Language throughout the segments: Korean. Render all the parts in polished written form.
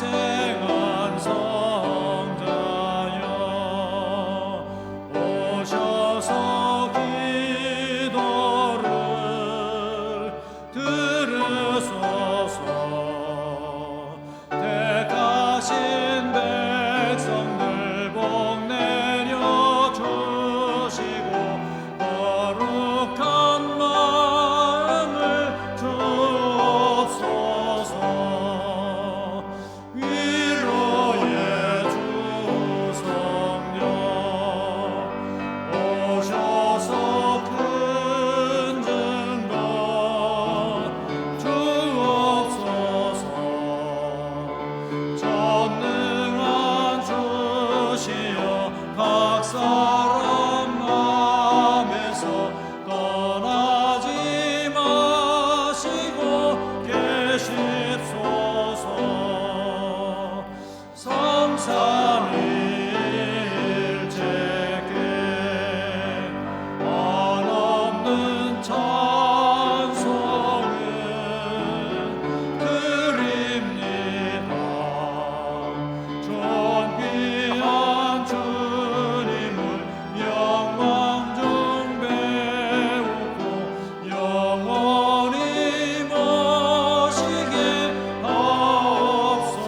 생생한 성자여 오셔서 기도를 들으소서. 택하신 백성들 복 내려 주시고 거룩한 마음을 주옵소서. 위로의 주 성령 오셔서 큰 증거 주옵소서. 전능한 주시여 각 사람 마음에서 떠나지 마시고 계십소서. 삼삼일체께 한없는 찬송을 드립니다. 존귀한 주님을 영광 중 배우고 영원히 모시게 하옵소서.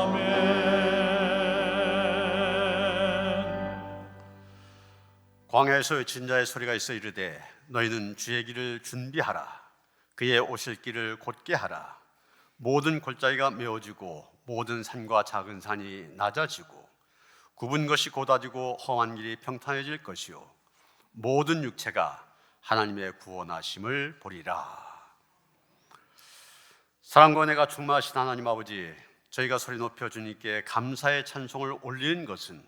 아멘. 광야에서 외친 자의 소리가 있어 이르되 너희는 주의 길을 준비하라. 그의 오실 길을 곧게 하라. 모든 골짜기가 메어지고 모든 산과 작은 산이 낮아지고 굽은 것이 곧아지고 험한 길이 평탄해질 것이요 모든 육체가 하나님의 구원하심을 보리라. 사랑과 은혜가 충만하신 하나님 아버지, 저희가 소리 높여 주님께 감사의 찬송을 올리는 것은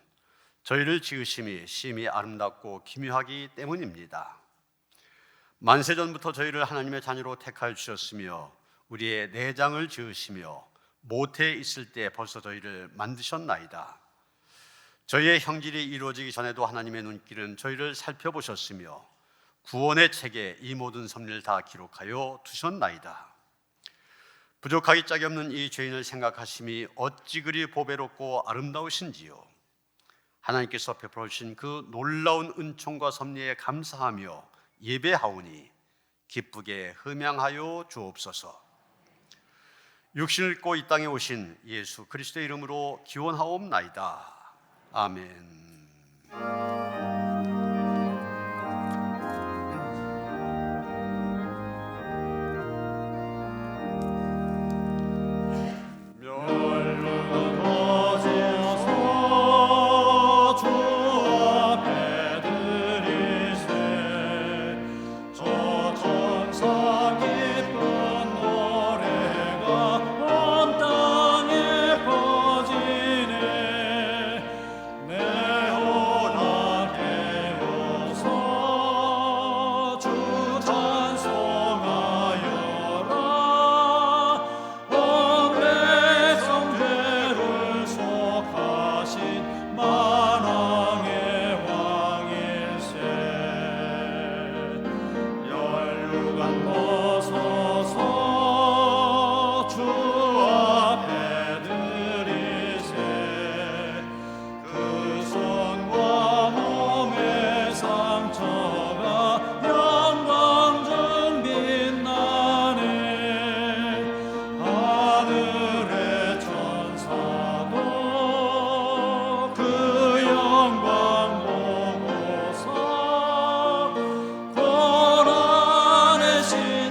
저희를 지으심이 심히 아름답고 기묘하기 때문입니다. 만세전부터 저희를 하나님의 자녀로 택하여 주셨으며 우리의 내장을 지으시며 모태에 있을 때 벌써 저희를 만드셨나이다. 저희의 형질이 이루어지기 전에도 하나님의 눈길은 저희를 살펴보셨으며 구원의 책에 이 모든 섭리를 다 기록하여 두셨나이다. 부족하기 짝이 없는 이 죄인을 생각하심이 어찌 그리 보배롭고 아름다우신지요. 하나님께서 베풀어 주신 그 놀라운 은총과 섭리에 감사하며 예배하오니 기쁘게 음양하여 주옵소서. 육신을 입고 이 땅에 오신 예수 그리스도의 이름으로 기원하옵나이다. 아멘. 신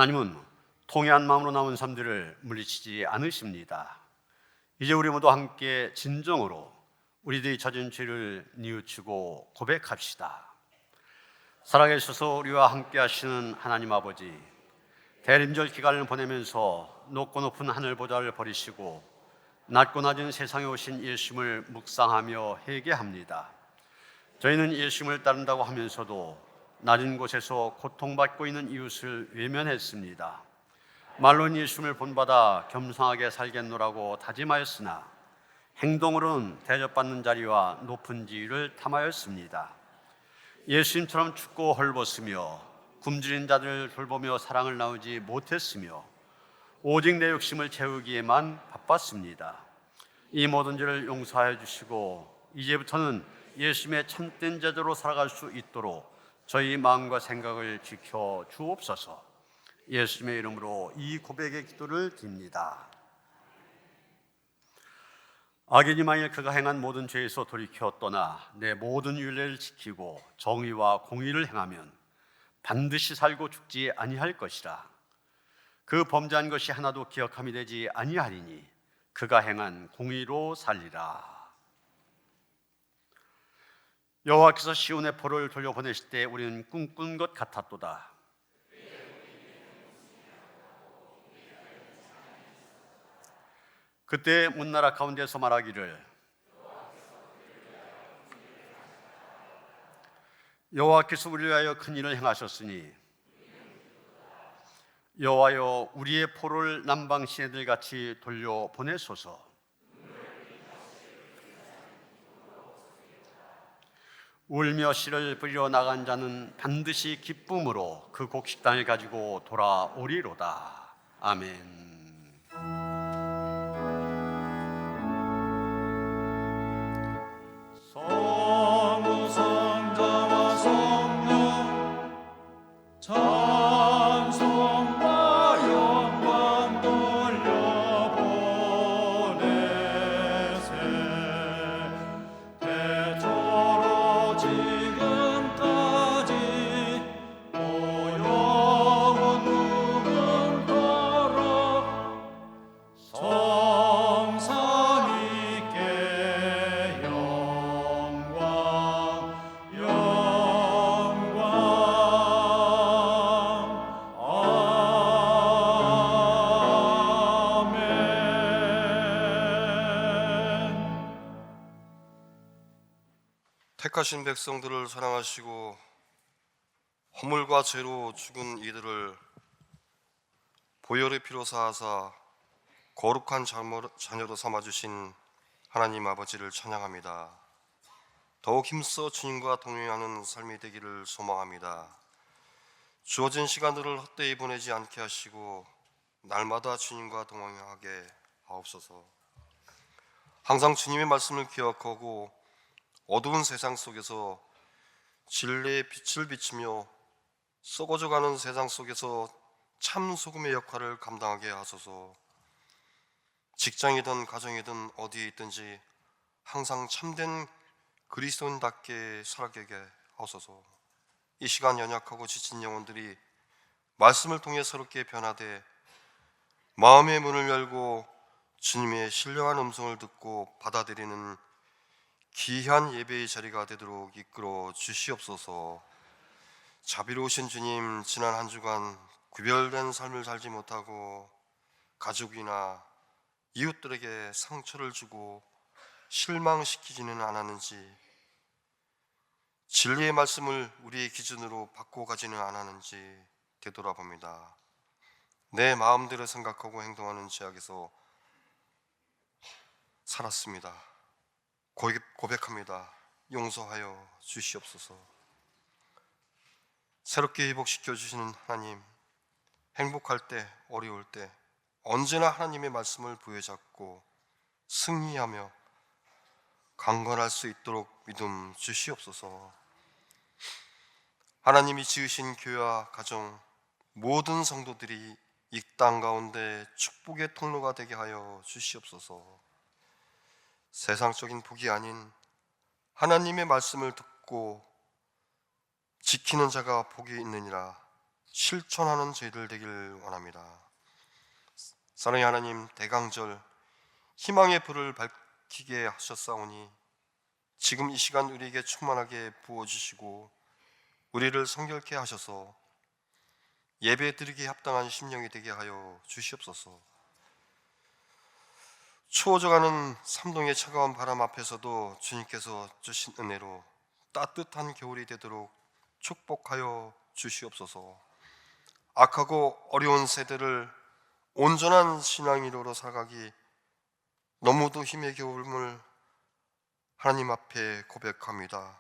하나님은 통회한 마음으로 나온 사람들을 물리치지 않으십니다. 이제 우리 모두 함께 진정으로 우리들이 젖은 죄를 뉘우치고 고백합시다. 살아계셔서 우리와 함께 하시는 하나님 아버지, 대림절 기간을 보내면서 높고 높은 하늘 보좌를 버리시고 낮고 낮은 세상에 오신 예수님을 묵상하며 회개합니다. 저희는 예수님을 따른다고 하면서도 낮은 곳에서 고통받고 있는 이웃을 외면했습니다. 말로는 예수님을 본받아 겸손하게 살겠노라고 다짐하였으나 행동으로는 대접받는 자리와 높은 지위를 탐하였습니다. 예수님처럼 춥고 헐벗으며 굶주린 자들을 돌보며 사랑을 나누지 못했으며 오직 내 욕심을 채우기에만 바빴습니다. 이 모든 죄를 용서하여 주시고 이제부터는 예수님의 참된 제자로 살아갈 수 있도록 저희 마음과 생각을 지켜 주옵소서. 예수님의 이름으로 이 고백의 기도를 드립니다. 악인이 만일 그가 행한 모든 죄에서 돌이켜 떠나 내 모든 율례를 지키고 정의와 공의를 행하면 반드시 살고 죽지 아니할 것이라. 그 범죄한 것이 하나도 기억함이 되지 아니하리니 그가 행한 공의로 살리라. 여호와께서 시온의 포로를 돌려보내실 때 우리는 꿈꾼 것 같았도다. 그때 문나라 가운데서 말하기를 여호와께서 우리를 위하여 큰 일을 행하셨으니 여호와여 우리의 포로를 남방 시내들 같이 돌려보내소서. 울며 씨를 뿌리러 나간 자는 반드시 기쁨으로 그 곡식단을 가지고 돌아오리로다. 아멘. 성부 성자와 성령 찬송과 영광 돌려보내세. 대초로 지금까지 영원 무궁토록 성상 있게 영광 아멘. 택하신 백성들을 사랑하시고 허물과 죄로 죽은 이들을 보혈의 피로 사하사 거룩한 자녀로 삼아주신 하나님 아버지를 찬양합니다. 더욱 힘써 주님과 동행하는 삶이 되기를 소망합니다. 주어진 시간들을 헛되이 보내지 않게 하시고 날마다 주님과 동행하게 하옵소서. 항상 주님의 말씀을 기억하고 어두운 세상 속에서 진리의 빛을 비추며 썩어져가는 세상 속에서 참 소금의 역할을 감당하게 하소서. 직장이든 가정이든 어디에 있든지 항상 참된 그리스도인답게 살아가게 하소서. 이 시간 연약하고 지친 영혼들이 말씀을 통해 새롭게 변화돼 마음의 문을 열고 주님의 신령한 음성을 듣고 받아들이는 귀한 예배의 자리가 되도록 이끌어 주시옵소서. 자비로우신 주님, 지난 한 주간 구별된 삶을 살지 못하고 가족이나 이웃들에게 상처를 주고 실망시키지는 않았는지, 진리의 말씀을 우리의 기준으로 바꿔가지는 않았는지 되돌아봅니다. 내 마음대로 생각하고 행동하는 죄악에서 살았습니다. 고백합니다. 용서하여 주시옵소서. 새롭게 회복시켜 주시는 하나님, 행복할 때, 어려울 때 언제나 하나님의 말씀을 부여잡고 승리하며 강건할 수 있도록 믿음 주시옵소서. 하나님이 지으신 교회와 가정, 모든 성도들이 이 땅 가운데 축복의 통로가 되게 하여 주시옵소서. 세상적인 복이 아닌 하나님의 말씀을 듣고 지키는 자가 복이 있느니라. 실천하는 저희들 되길 원합니다. 사랑의 하나님, 대강절 희망의 불을 밝히게 하셨사오니 지금 이 시간 우리에게 충만하게 부어주시고 우리를 성결케 하셔서 예배 드리기에 합당한 심령이 되게 하여 주시옵소서. 추워져가는 삼동의 차가운 바람 앞에서도 주님께서 주신 은혜로 따뜻한 겨울이 되도록 축복하여 주시옵소서. 악하고 어려운 세대를 온전한 신앙인으로 살아가기 너무도 힘의 겨울을 하나님 앞에 고백합니다.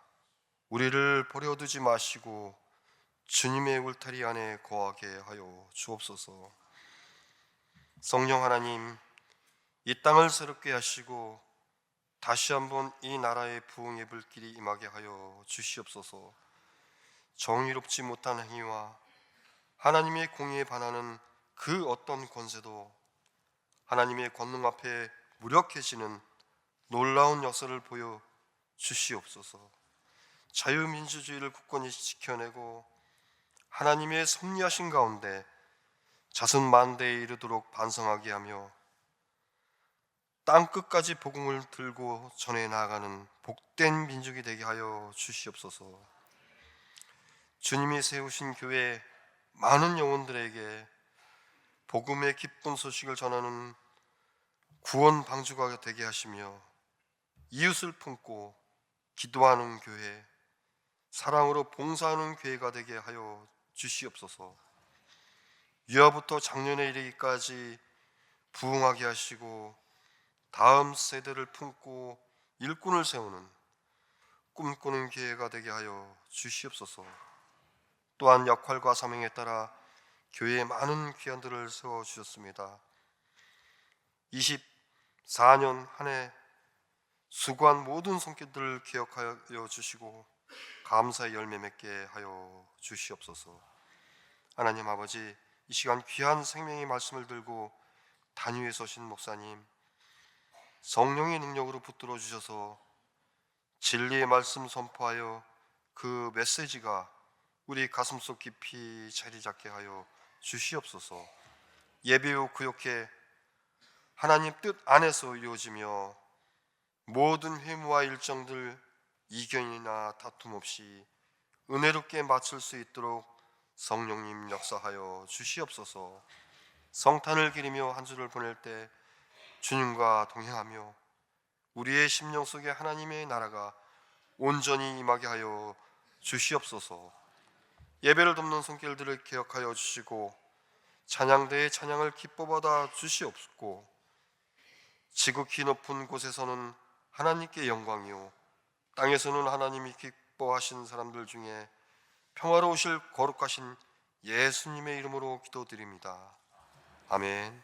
우리를 버려두지 마시고 주님의 울타리 안에 거하게 하여 주옵소서. 성령 하나님, 이 땅을 새롭게 하시고 다시 한번 이 나라의 부흥의 불길이 임하게 하여 주시옵소서. 정의롭지 못한 행위와 하나님의 공의에 반하는 그 어떤 권세도 하나님의 권능 앞에 무력해지는 놀라운 역사를 보여 주시옵소서. 자유민주주의를 굳건히 지켜내고 하나님의 섭리하신 가운데 자손 만대에 이르도록 반성하게 하며 땅끝까지 복음을 들고 전해 나아가는 복된 민족이 되게 하여 주시옵소서. 주님이 세우신 교회 많은 영혼들에게 복음의 기쁜 소식을 전하는 구원 방주가 되게 하시며 이웃을 품고 기도하는 교회, 사랑으로 봉사하는 교회가 되게 하여 주시옵소서. 유아부터 장년에 이르기까지 부흥하게 하시고 다음 세대를 품고 일꾼을 세우는 꿈꾸는 교회가 되게 하여 주시옵소서. 또한 역할과 사명에 따라 교회에 많은 귀한들을 세워주셨습니다. 24년 한 해 수고한 모든 손길들을 기억하여 주시고 감사의 열매 맺게 하여 주시옵소서. 하나님 아버지, 이 시간 귀한 생명의 말씀을 들고 단위에 서신 목사님, 성령의 능력으로 붙들어 주셔서 진리의 말씀 선포하여 그 메시지가 우리 가슴속 깊이 자리 잡게 하여 주시옵소서. 예배 후 구역회 하나님 뜻 안에서 이루어지며 모든 회무와 일정들 이견이나 다툼 없이 은혜롭게 마칠 수 있도록 성령님 역사하여 주시옵소서. 성탄을 기리며 한 주를 보낼 때 주님과 동행하며 우리의 심령 속에 하나님의 나라가 온전히 임하게 하여 주시옵소서. 예배를 돕는 손길들을 기억하여 주시고 찬양대의 찬양을 기뻐받아 주시옵고 지극히 높은 곳에서는 하나님께 영광이요 땅에서는 하나님이 기뻐하신 사람들 중에 평화로우실 거룩하신 예수님의 이름으로 기도드립니다. 아멘.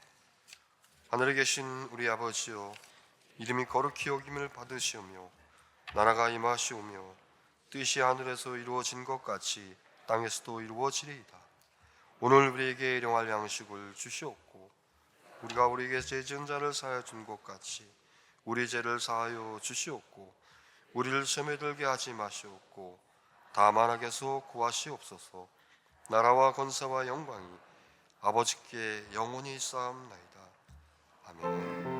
하늘에 계신 우리 아버지여, 이름이 거룩히 여김을 받으시오며 나라가 임하시오며 뜻이 하늘에서 이루어진 것 같이 땅에서도 이루어지리이다. 오늘 우리에게 일용할 양식을 주시옵고 우리가 우리에게 죄 지은 자를 사하여 준 것 같이 우리 죄를 사하여 주시옵고 우리를 시험에 들게 하지 마시옵고 다만 악에서 구하시옵소서. 나라와 권세와 영광이 아버지께 영원히 있사옵나이다. 아멘.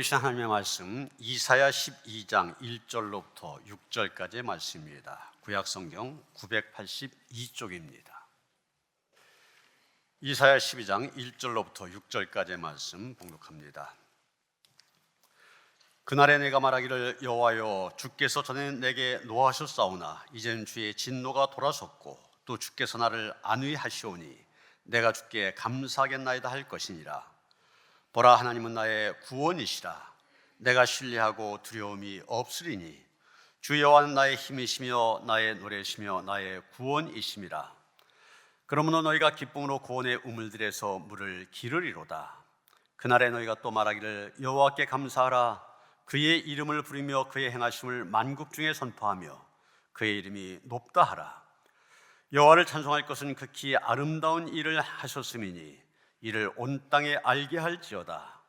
계신 하나님의 말씀 이사야 12장 1절로부터 6절까지의 말씀입니다. 구약성경 982쪽입니다. 이사야 12장 1절로부터 6절까지의 말씀 봉독합니다. 그날에 내가 말하기를 여호와여 주께서 전에 내게 노하셨사오나 이제는 주의 진노가 돌아섰고 또 주께서 나를 안위하시오니 내가 주께 감사하겠나이다 할 것이니라. 보라 하나님은 나의 구원이시라. 내가 신뢰하고 두려움이 없으리니 주 여호와는 나의 힘이시며 나의 노래시며 나의 구원이심이라. 그러므로 너희가 기쁨으로 구원의 우물들에서 물을 기르리로다. 그날에 너희가 또 말하기를 여호와께 감사하라. 그의 이름을 부르며 그의 행하심을 만국 중에 선포하며 그의 이름이 높다 하라. 여호와를 찬송할 것은 극히 아름다운 일을 하셨음이니 이를 온 땅에 알게 할지어다.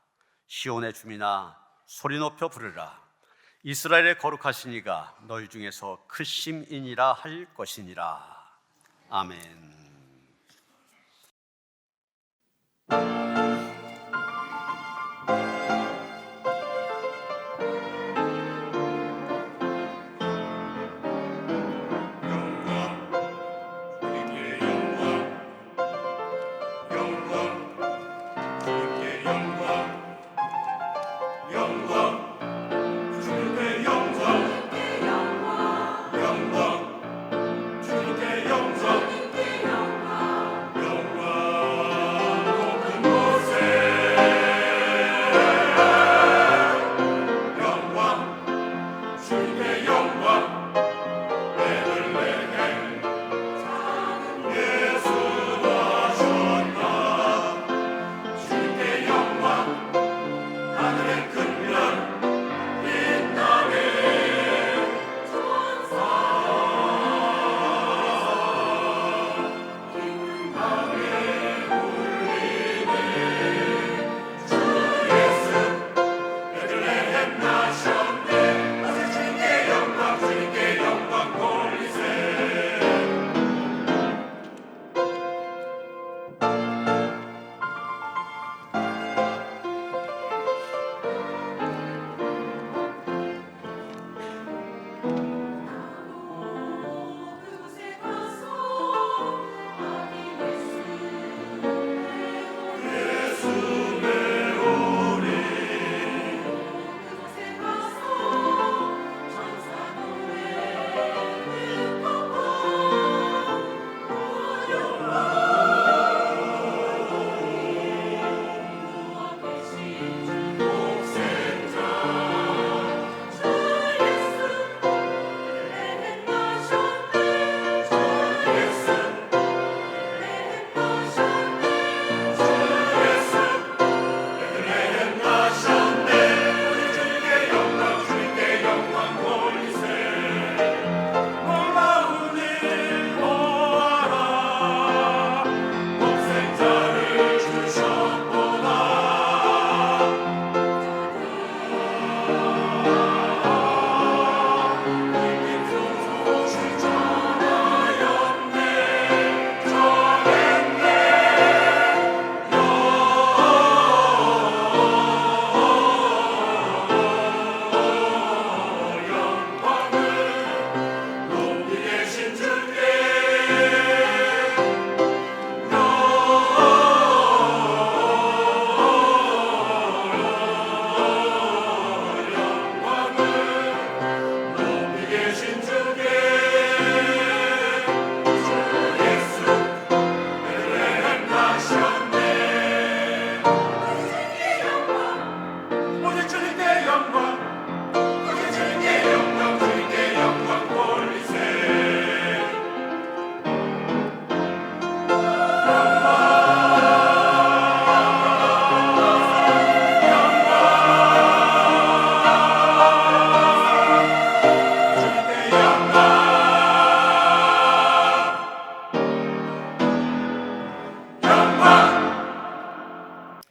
시온의 주민아 소리 높여 부르라. 이스라엘의 거룩하신 이가 너희 중에서 크심이니라 할 것이니라. 아멘.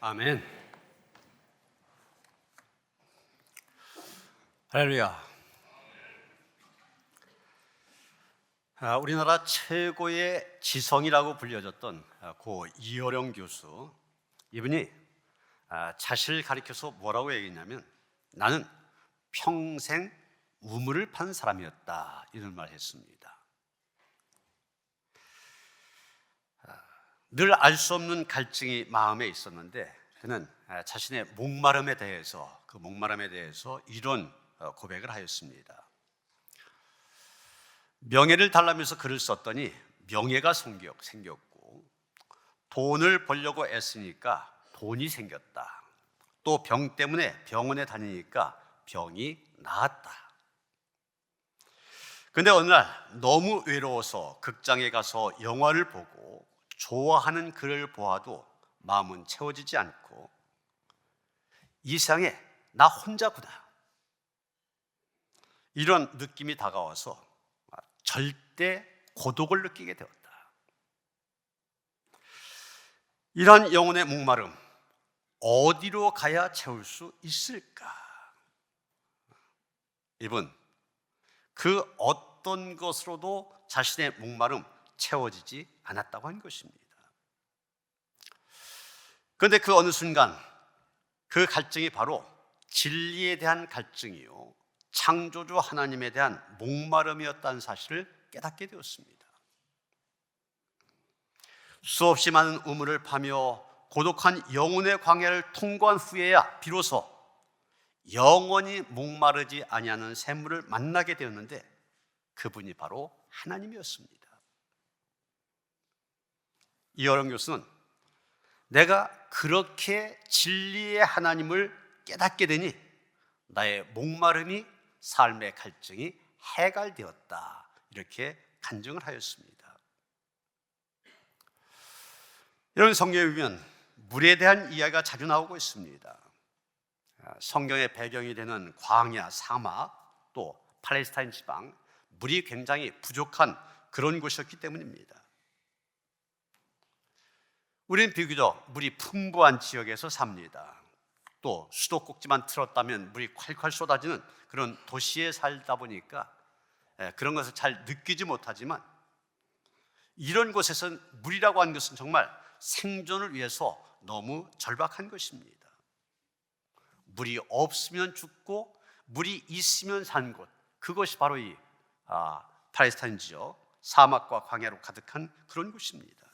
아멘. 할렐루야. 우리나라 최고의 지성이라고 불려졌던 고 이어령 교수, 이분이 자신을 가리켜서 뭐라고 얘기했냐면 나는 평생 우물을 판 사람이었다, 이런 말을 했습니다. 늘 알 수 없는 갈증이 마음에 있었는데 그는 자신의 목마름에 대해서 이런 고백을 하였습니다. 명예를 달라면서 글을 썼더니 명예가 생겼고, 돈을 벌려고 애쓰니까 돈이 생겼다. 또 병 때문에 병원에 다니니까 병이 나았다. 근데 어느 날 너무 외로워서 극장에 가서 영화를 보고 좋아하는 그를 보아도 마음은 채워지지 않고 이 세상에 나 혼자구나, 이런 느낌이 다가와서 절대 고독을 느끼게 되었다. 이러한 영혼의 목마름, 어디로 가야 채울 수 있을까? 이분 그 어떤 것으로도 자신의 목마름 채워지지 않았다고 한 것입니다. 그런데 그 어느 순간 그 갈증이 바로 진리에 대한 갈증이요, 창조주 하나님에 대한 목마름이었다는 사실을 깨닫게 되었습니다. 수없이 많은 우물을 파며 고독한 영혼의 광야를 통과한 후에야 비로소 영원히 목마르지 아니하는 샘물을 만나게 되었는데 그분이 바로 하나님이었습니다. 이어령 교수는 내가 그렇게 진리의 하나님을 깨닫게 되니 나의 목마름이, 삶의 갈증이 해갈되었다, 이렇게 간증을 하였습니다. 이런 성경에 보면 물에 대한 이야기가 자주 나오고 있습니다. 성경의 배경이 되는 광야, 사막, 또 팔레스타인 지방, 물이 굉장히 부족한 그런 곳이었기 때문입니다. 우리는 비교적 물이 풍부한 지역에서 삽니다. 또 수도꼭지만 틀었다면 물이 콸콸 쏟아지는 그런 도시에 살다 보니까 그런 것을 잘 느끼지 못하지만, 이런 곳에서는 물이라고 하는 것은 정말 생존을 위해서 너무 절박한 것입니다. 물이 없으면 죽고 물이 있으면 산 곳, 그것이 바로 이 팔레스타인 지역, 사막과 광야로 가득한 그런 곳입니다.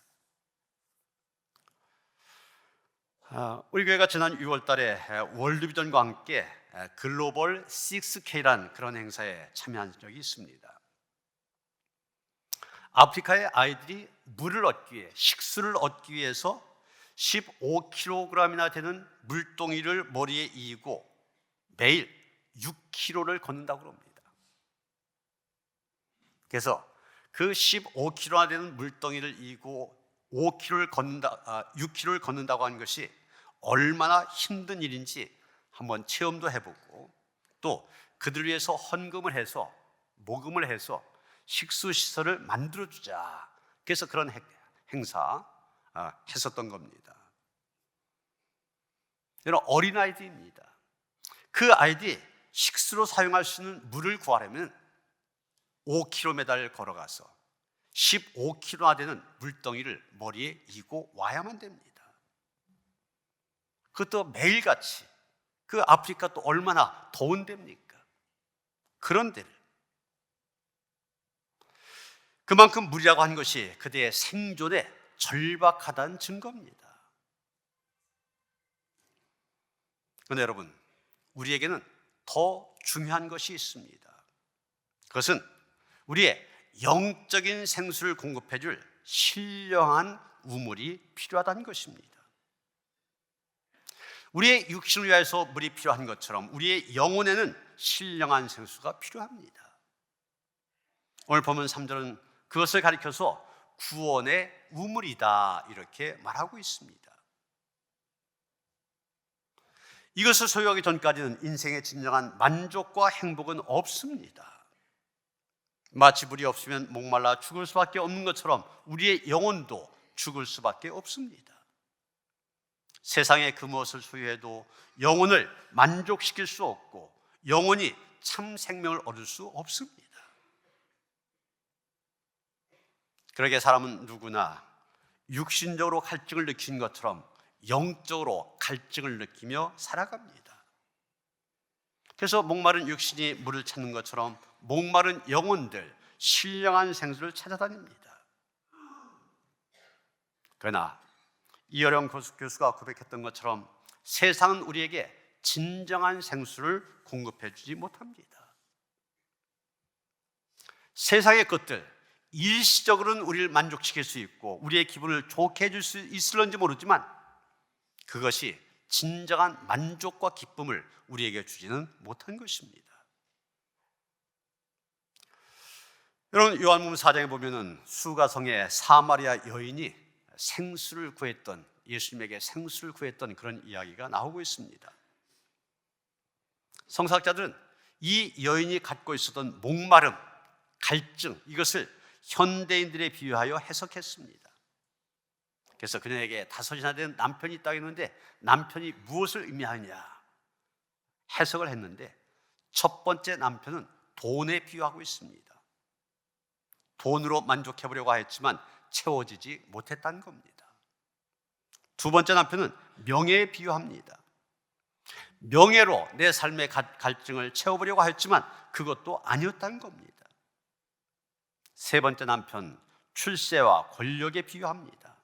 우리 교회가 지난 6월 달에 월드비전과 함께 글로벌 6K라는 그런 행사에 참여한 적이 있습니다. 아프리카의 아이들이 물을 얻기 위해, 식수를 얻기 위해서 15kg이나 되는 물동이를 머리에 이고 매일 6km를 걷는다고 합니다. 그래서 그 15kg나 되는 물동이를 이고 6km를 걷는다고 하는 것이 얼마나 힘든 일인지 한번 체험도 해보고, 또 그들 위해서 헌금을 해서, 모금을 해서 식수시설을 만들어주자, 그래서 그런 행사 했었던 겁니다. 이런 어린아이들입니다. 그 아이들이 식수로 사용할 수 있는 물을 구하려면 5km를 걸어가서 15kg나 되는 물덩이를 머리에 이고 와야만 됩니다. 그것도 매일같이. 그 아프리카 또 얼마나 더운 데입니까? 그런 데를. 그만큼 물이라고 하는 것이 그들의 생존에 절박하다는 증거입니다. 그런데 여러분, 우리에게는 더 중요한 것이 있습니다. 그것은 우리의 영적인 생수를 공급해줄 신령한 우물이 필요하다는 것입니다. 우리의 육신을 위해서 물이 필요한 것처럼 우리의 영혼에는 신령한 생수가 필요합니다. 오늘 보면 3절은 그것을 가리켜서 구원의 우물이다, 이렇게 말하고 있습니다. 이것을 소유하기 전까지는 인생의 진정한 만족과 행복은 없습니다. 마치 물이 없으면 목말라 죽을 수밖에 없는 것처럼 우리의 영혼도 죽을 수밖에 없습니다. 세상의 그 무엇을 소유해도 영혼을 만족시킬 수 없고 영혼이 참 생명을 얻을 수 없습니다. 그러게 사람은 누구나 육신적으로 갈증을 느낀 것처럼 영적으로 갈증을 느끼며 살아갑니다. 그래서 목마른 육신이 물을 찾는 것처럼 목마른 영혼들, 신령한 생수를 찾아다닙니다. 그러나 이어령 교수가 고백했던 것처럼 세상은 우리에게 진정한 생수를 공급해 주지 못합니다. 세상의 것들, 일시적으로는 우리를 만족시킬 수 있고 우리의 기분을 좋게 해줄 수 있을런지 모르지만 그것이 진정한 만족과 기쁨을 우리에게 주지는 못한 것입니다. 여러분, 요한복음 4장에 보면은 수가성의 사마리아 여인이 생수를 구했던, 예수님에게 생수를 구했던 그런 이야기가 나오고 있습니다. 성서학자들은 이 여인이 갖고 있었던 목마름, 갈증, 이것을 현대인들에 비유하여 해석했습니다. 그래서 그녀에게 5이나 되는 남편이 있다고 했는데 남편이 무엇을 의미하느냐 해석을 했는데, 첫 번째 남편은 돈에 비유하고 있습니다. 돈으로 만족해보려고 했지만 채워지지 못했다는 겁니다. 두 번째 남편은 명예에 비유합니다. 명예로 내 삶의 갈증을 채워보려고 했지만 그것도 아니었다는 겁니다. 세 번째 남편, 출세와 권력에 비유합니다.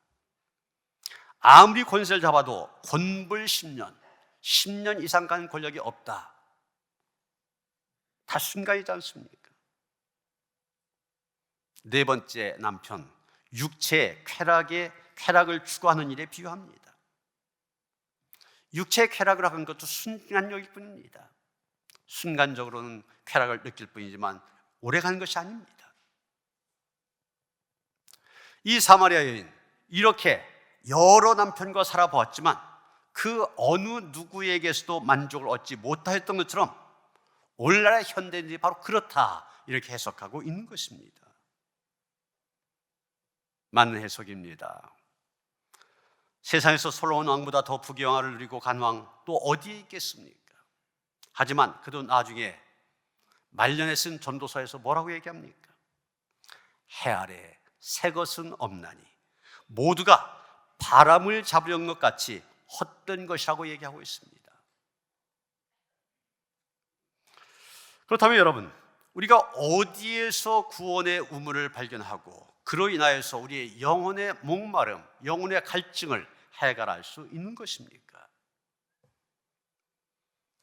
아무리 권세를 잡아도 권불 10년 이상 간 권력이 없다. 다 순간이지 않습니까? 네 번째 남편, 육체의 쾌락을 추구하는 일에 비유합니다. 육체의 쾌락을 하는 것도 순간적일 뿐입니다. 순간적으로는 쾌락을 느낄 뿐이지만 오래가는 것이 아닙니다. 이 사마리아 여인, 이렇게 여러 남편과 살아보았지만 그 어느 누구에게서도 만족을 얻지 못하였던 것처럼 오늘날의 현대인들이 바로 그렇다, 이렇게 해석하고 있는 것입니다. 맞는 해석입니다. 세상에서 솔로몬 왕보다 더 부귀영화를 누리고 간 왕 또 어디에 있겠습니까? 하지만 그도 나중에 말년에 쓴 전도서에서 뭐라고 얘기합니까? 해 아래 새 것은 없나니 모두가 바람을 잡으려는 것 같이 헛된 것이라고 얘기하고 있습니다. 그렇다면 여러분, 우리가 어디에서 구원의 우물을 발견하고 그로 인하여서 우리의 영혼의 목마름, 영혼의 갈증을 해결할 수 있는 것입니까?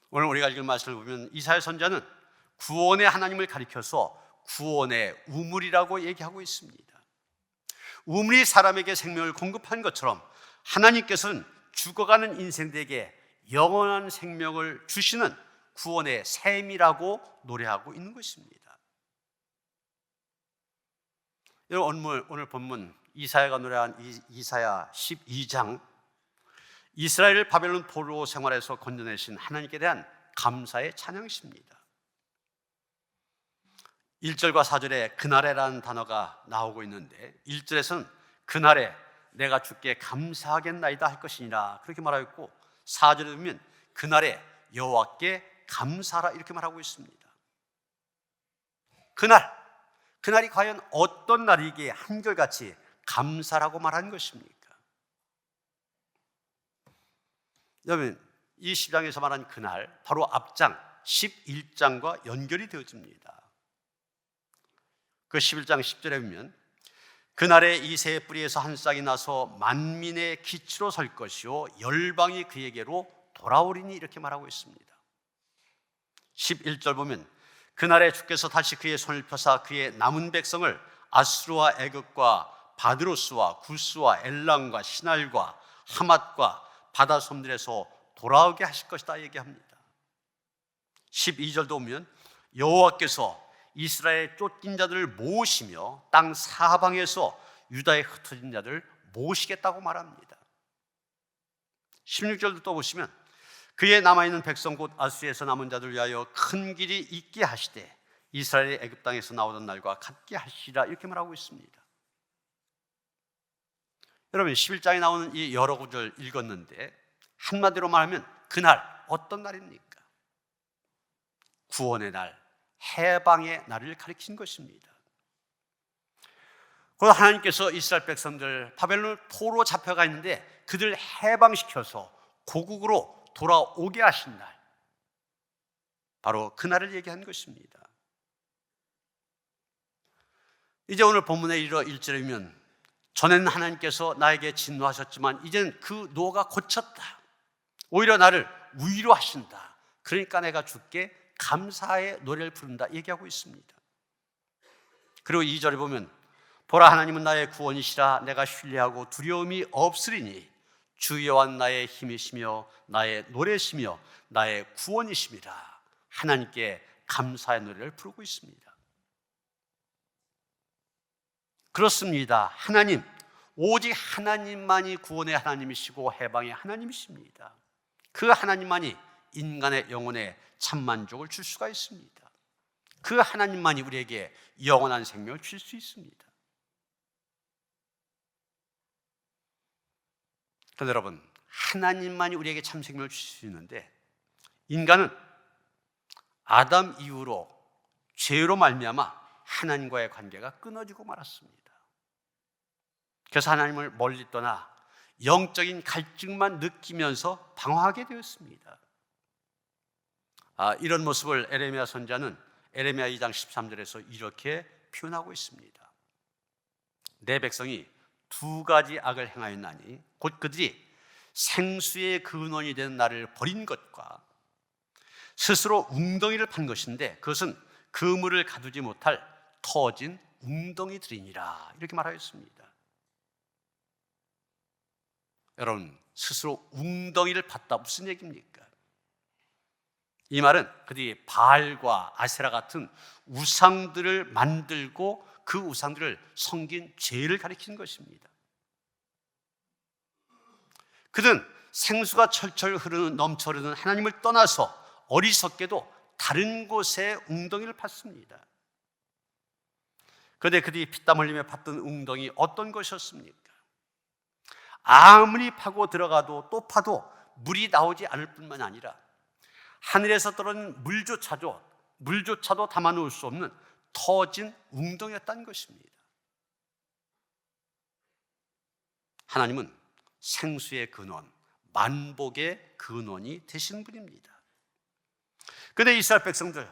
오늘 우리가 읽은 말씀을 보면 이사야 선지자는 구원의 하나님을 가리켜서 구원의 우물이라고 얘기하고 있습니다. 우물이 사람에게 생명을 공급한 것처럼 하나님께서는 죽어가는 인생들에게 영원한 생명을 주시는 구원의 샘이라고 노래하고 있는 것입니다. 여러분, 오늘 본문 이사야가 노래한 이사야 12장, 이스라엘을 바벨론 포로 생활에서 건져내신 하나님께 대한 감사의 찬양시입니다. 1절과 4절에 그날에라는 단어가 나오고 있는데 1절에서는 그날에 내가 주께 감사하겠나이다 할 것이니라 그렇게 말하고 있고, 4절에 보면 그날에 여호와께 감사하라 이렇게 말하고 있습니다. 그날이 과연 어떤 날이기에 한결같이 감사라고 말하는 것입니까? 여러분, 이 10장에서 말한 그날, 바로 앞장 11장과 연결이 되어집니다. 그 11장 10절에 보면 그날에 이새의 뿌리에서 한 싹이 나서 만민의 기치로 설 것이요 열방이 그에게로 돌아오리니 이렇게 말하고 있습니다. 11절 보면 그날에 주께서 다시 그의 손을 펴사 그의 남은 백성을 아수르와 애굽과 바드로스와 구스와 엘람과 시날과 하맛과 바다 섬들에서 돌아오게 하실 것이다 얘기합니다. 12절도 보면 여호와께서 이스라엘의 쫓긴 자들을 모으시며 땅 사방에서 유다의 흩어진 자들을 모으시겠다고 말합니다. 16절도 또 보시면 그의 남아있는 백성 곧 아수리에서 남은 자들 위하여 큰 길이 있게 하시되 이스라엘의 애굽 땅에서 나오던 날과 같게 하시라 이렇게 말하고 있습니다. 여러분, 11장에 나오는 이 여러 구절 읽었는데 한마디로 말하면 그날 어떤 날입니까? 구원의 날, 해방의 날을 가리킨 것입니다. 그 하나님께서 이스라엘 백성들 바벨론 포로 잡혀가 있는데 그들 해방시켜서 고국으로 돌아오게 하신 날, 바로 그날을 얘기한 것입니다. 이제 오늘 본문에 이르러 1절이면 전에는 하나님께서 나에게 진노하셨지만 이제는 그 노가 고쳤다, 오히려 나를 위로하신다, 그러니까 내가 주께 감사의 노래를 부른다 얘기하고 있습니다. 그리고 2절에 보면 보라 하나님은 나의 구원이시라 내가 신뢰하고 두려움이 없으리니 주 여호와 나의 힘이시며 나의 노래시며 나의 구원이심이라. 하나님께 감사의 노래를 부르고 있습니다. 그렇습니다. 하나님, 오직 하나님만이 구원의 하나님이시고 해방의 하나님이십니다. 그 하나님만이 인간의 영혼에 참만족을 줄 수가 있습니다. 그 하나님만이 우리에게 영원한 생명을 줄 수 있습니다. 그런데 여러분, 하나님만이 우리에게 참 생명을 줄 수 있는데 인간은 아담 이후로 죄로 말미암아 하나님과의 관계가 끊어지고 말았습니다. 그래서 하나님을 멀리 떠나 영적인 갈증만 느끼면서 방황하게 되었습니다. 이런 모습을 에레미야 선지자는 에레미야 2장 13절에서 이렇게 표현하고 있습니다. 내 백성이 두 가지 악을 행하였나니 곧 그들이 생수의 근원이 되는 나를 버린 것과 스스로 웅덩이를 판 것인데 그것은 그물을 가두지 못할 터진 웅덩이들이니라. 이렇게 말하였습니다. 여러분, 스스로 웅덩이를 팠다 무슨 얘기입니까? 이 말은 그들이 바알과 아세라 같은 우상들을 만들고 그 우상들을 섬긴 죄를 가리키는 것입니다. 그들은 생수가 철철 흐르는 넘쳐 흐르는 하나님을 떠나서 어리석게도 다른 곳에 웅덩이를 팠습니다. 그런데 그들이 피땀 흘리며 팠던 웅덩이 어떤 것이었습니까? 아무리 파고 들어가도 또 파도 물이 나오지 않을 뿐만 아니라 하늘에서 떨어진 물조차도 담아놓을 수 없는 터진 웅덩이였다는 것입니다. 하나님은 생수의 근원, 만복의 근원이 되신 분입니다. 그런데 이스라엘 백성들,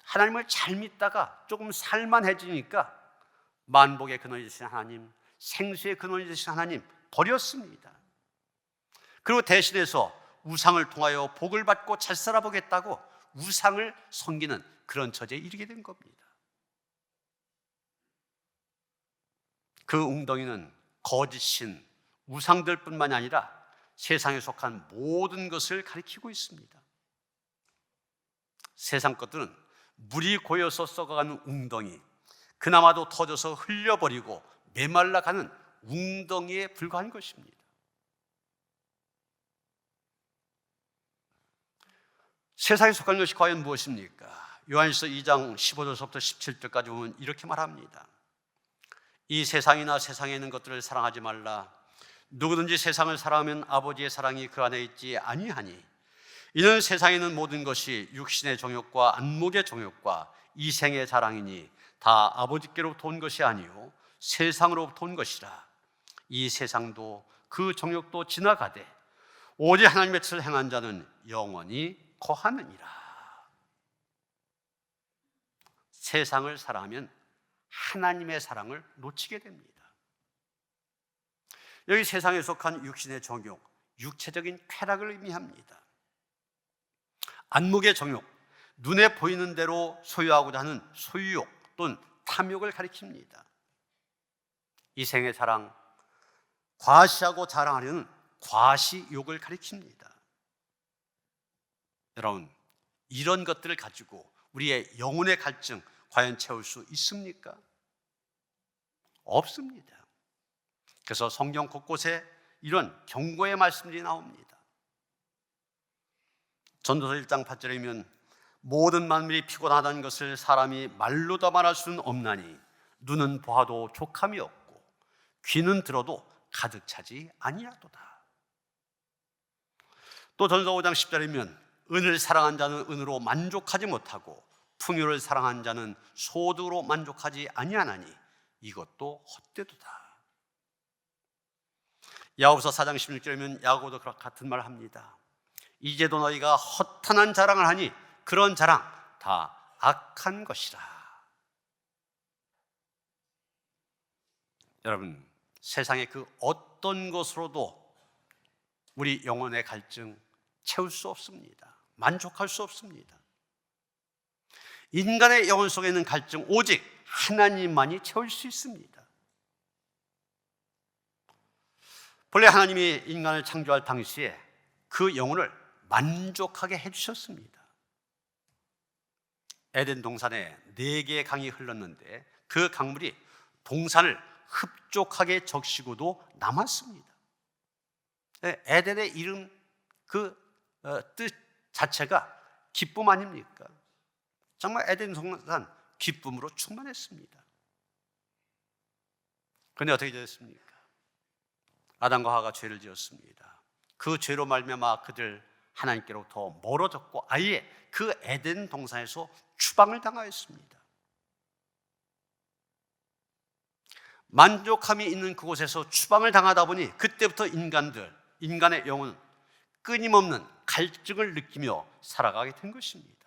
하나님을 잘 믿다가 조금 살만해지니까 만복의 근원이 되신 하나님, 생수의 근원이 되신 하나님 버렸습니다. 그리고 대신해서 우상을 통하여 복을 받고 잘 살아보겠다고 우상을 섬기는 그런 처지에 이르게 된 겁니다. 그 웅덩이는 거짓신 우상들뿐만이 아니라 세상에 속한 모든 것을 가리키고 있습니다. 세상 것들은 물이 고여서 썩어가는 웅덩이, 그나마도 터져서 흘려버리고 메말라가는 웅덩이에 불과한 것입니다. 세상에 속한 것이 과연 무엇입니까? 요한일서 2장 15절부터 17절까지 보면 이렇게 말합니다. 이 세상이나 세상에 있는 것들을 사랑하지 말라. 누구든지 세상을 사랑하면 아버지의 사랑이 그 안에 있지 아니하니 이는 세상에 있는 모든 것이 육신의 정욕과 안목의 정욕과 이생의 자랑이니 다 아버지께로부터 온 것이 아니요 세상으로부터 온 것이라. 이 세상도 그 정욕도 지나가되 오직 하나님의 뜻을 행한 자는 영원히 거하느니라. 세상을 사랑하면 하나님의 사랑을 놓치게 됩니다. 여기 세상에 속한 육신의 정욕, 육체적인 쾌락을 의미합니다. 안목의 정욕, 눈에 보이는 대로 소유하고자 하는 소유욕 또는 탐욕을 가리킵니다. 이생의 자랑, 과시하고 자랑하려는 과시욕을 가리킵니다. 여러분, 이런 것들을 가지고 우리의 영혼의 갈증 과연 채울 수 있습니까? 없습니다. 그래서 성경 곳곳에 이런 경고의 말씀들이 나옵니다. 전도서 1장 8절이면 모든 만물이 피곤하다는 것을 사람이 말로 다 말할 수는 없나니 눈은 보아도 족함이 없고 귀는 들어도 가득 차지 아니하도다. 또 전도서 5장 10절이면 은을 사랑한 자는 은으로 만족하지 못하고 풍요를 사랑한 자는 소득으로 만족하지 아니하나니 이것도 헛되도다. 야고보서 4장 16절이면 야고보도 같은 말을 합니다. 이제도 너희가 허탄한 자랑을 하니 그런 자랑 다 악한 것이라. 여러분, 세상의 그 어떤 것으로도 우리 영혼의 갈증 채울 수 없습니다. 만족할 수 없습니다. 인간의 영혼 속에 있는 갈증 오직 하나님만이 채울 수 있습니다. 본래 하나님이 인간을 창조할 당시에 그 영혼을 만족하게 해주셨습니다. 에덴 동산에 4개의 강이 흘렀는데 그 강물이 동산을 흡족하게 적시고도 남았습니다. 에덴의 이름 뜻 자체가 기쁨 아닙니까? 정말 에덴 동산 기쁨으로 충만했습니다. 그런데 어떻게 되었습니까? 아담과 하와가 죄를 지었습니다. 그 죄로 말미암아 그들 하나님께로부터 멀어졌고 아예 그 에덴 동산에서 추방을 당하였습니다. 만족함이 있는 그곳에서 추방을 당하다 보니 그때부터 인간의 영혼은 끊임없는 갈증을 느끼며 살아가게 된 것입니다.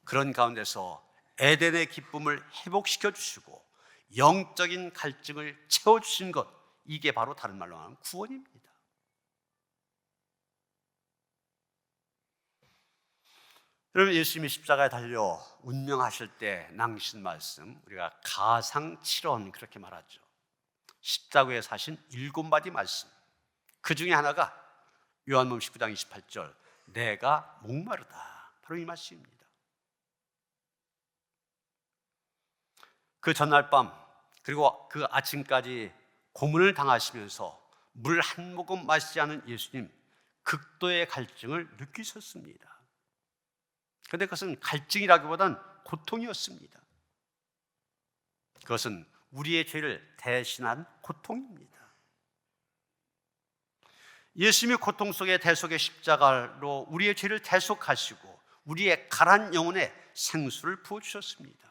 그런 가운데서 에덴의 기쁨을 회복시켜 주시고 영적인 갈증을 채워주신 것, 이게 바로 다른 말로 하면 구원입니다. 여러분, 예수님이 십자가에 달려 운명하실 때 낭신 말씀, 우리가 가상칠언 그렇게 말하죠. 십자가에 사신 7마디 말씀, 그 중에 하나가 요한복음 19장 28절 내가 목마르다, 바로 이 말씀입니다. 그 전날 밤 그리고 그 아침까지 고문을 당하시면서 물 한 모금 마시지 않은 예수님, 극도의 갈증을 느끼셨습니다. 그런데 그것은 갈증이라기보다는 고통이었습니다. 그것은 우리의 죄를 대신한 고통입니다. 예수님이 고통 속의 대속의 십자가로 우리의 죄를 대속하시고 우리의 가란 영혼에 생수를 부어주셨습니다.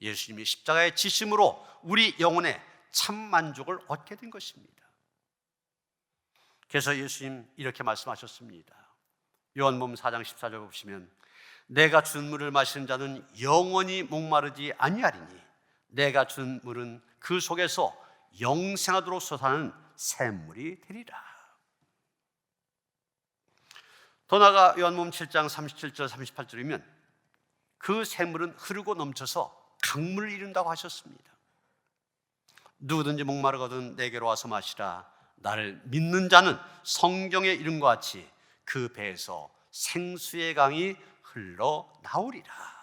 예수님이 십자가의 지심으로 우리 영혼에 참 만족을 얻게 된 것입니다. 그래서 예수님 이렇게 말씀하셨습니다. 요한복음 4장 14절 보시면 내가 준 물을 마시는 자는 영원히 목마르지 아니하리니 내가 준 물은 그 속에서 영생하도록 솟아나는 샘물이 되리라. 더 나아가 요한복음 7장 37절 38절이면 그 샘물은 흐르고 넘쳐서 강물을 이룬다고 하셨습니다. 누구든지 목마르거든 내게로 와서 마시라. 나를 믿는 자는 성경의 이름과 같이 그 배에서 생수의 강이 흘러나오리라.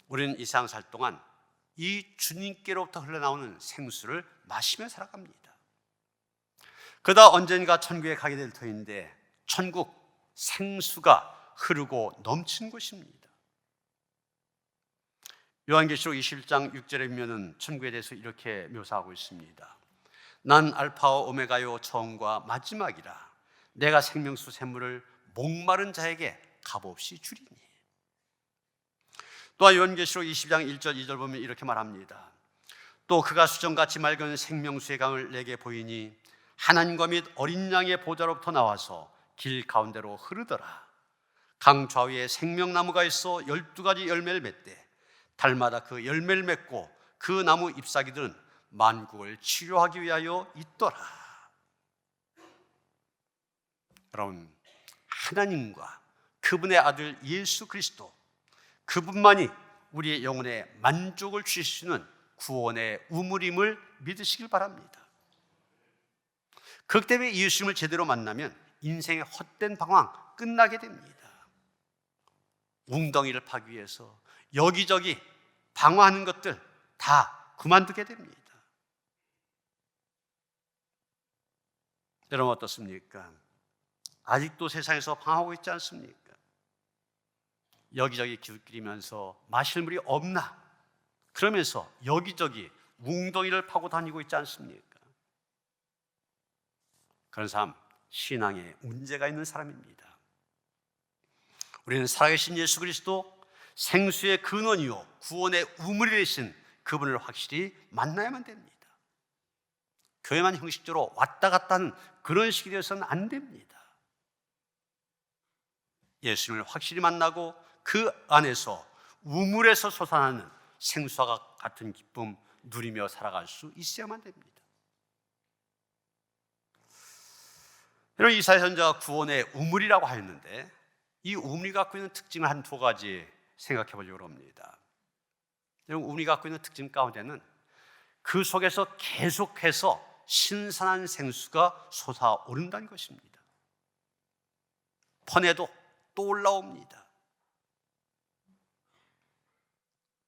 우리는 이 세상 살 동안 이 주님께로부터 흘러나오는 생수를 마시며 살아갑니다. 그러다 언젠가 천국에 가게 될 터인데 천국 생수가 흐르고 넘치는 곳입니다. 요한계시록 21장 6절에 보면 천국에 대해서 이렇게 묘사하고 있습니다. 난 알파와 오메가요 처음과 마지막이라. 내가 생명수 샘물을 목마른 자에게 값없이 주리니. 또한 요한계시록 20장 1절 2절 보면 이렇게 말합니다. 또 그가 수정같이 맑은 생명수의 강을 내게 보이니 하나님과 및 어린 양의 보좌로부터 나와서 길 가운데로 흐르더라. 강 좌우에 생명나무가 있어 12가지 열매를 맺되 달마다 그 열매를 맺고 그 나무 잎사귀들은 만국을 치료하기 위하여 있더라. 여러분, 하나님과 그분의 아들 예수 그리스도, 그분만이 우리의 영혼에 만족을 주실 수 있는 구원의 우물임을 믿으시길 바랍니다. 그렇기 때문에 예수님을 제대로 만나면 인생의 헛된 방황 끝나게 됩니다. 웅덩이를 파기 위해서 여기저기 방황하는 것들 다 그만두게 됩니다. 여러분 어떻습니까? 아직도 세상에서 방황하고 있지 않습니까? 여기저기 길들이면서 마실 물이 없나? 그러면서 여기저기 웅덩이를 파고 다니고 있지 않습니까? 그런 사람 신앙에 문제가 있는 사람입니다. 우리는 살아계신 예수 그리스도 생수의 근원이요 구원의 우물이 되신 그분을 확실히 만나야만 됩니다. 교회만 형식적으로 왔다 갔다 하는 그런 식이 되어서는 안 됩니다. 예수님을 확실히 만나고 그 안에서 우물에서 솟아나는 생수와 같은 기쁨 누리며 살아갈 수 있어야만 됩니다. 여러분, 이사야 선지자가 구원의 우물이라고 하였는데 이 우물이 갖고 있는 특징을 한 두 가지 생각해 보려고 합니다. 여러분, 우리 갖고 있는 특징 가운데는 그 속에서 계속해서 신선한 생수가 솟아오른다는 것입니다. 퍼내도 또 올라옵니다.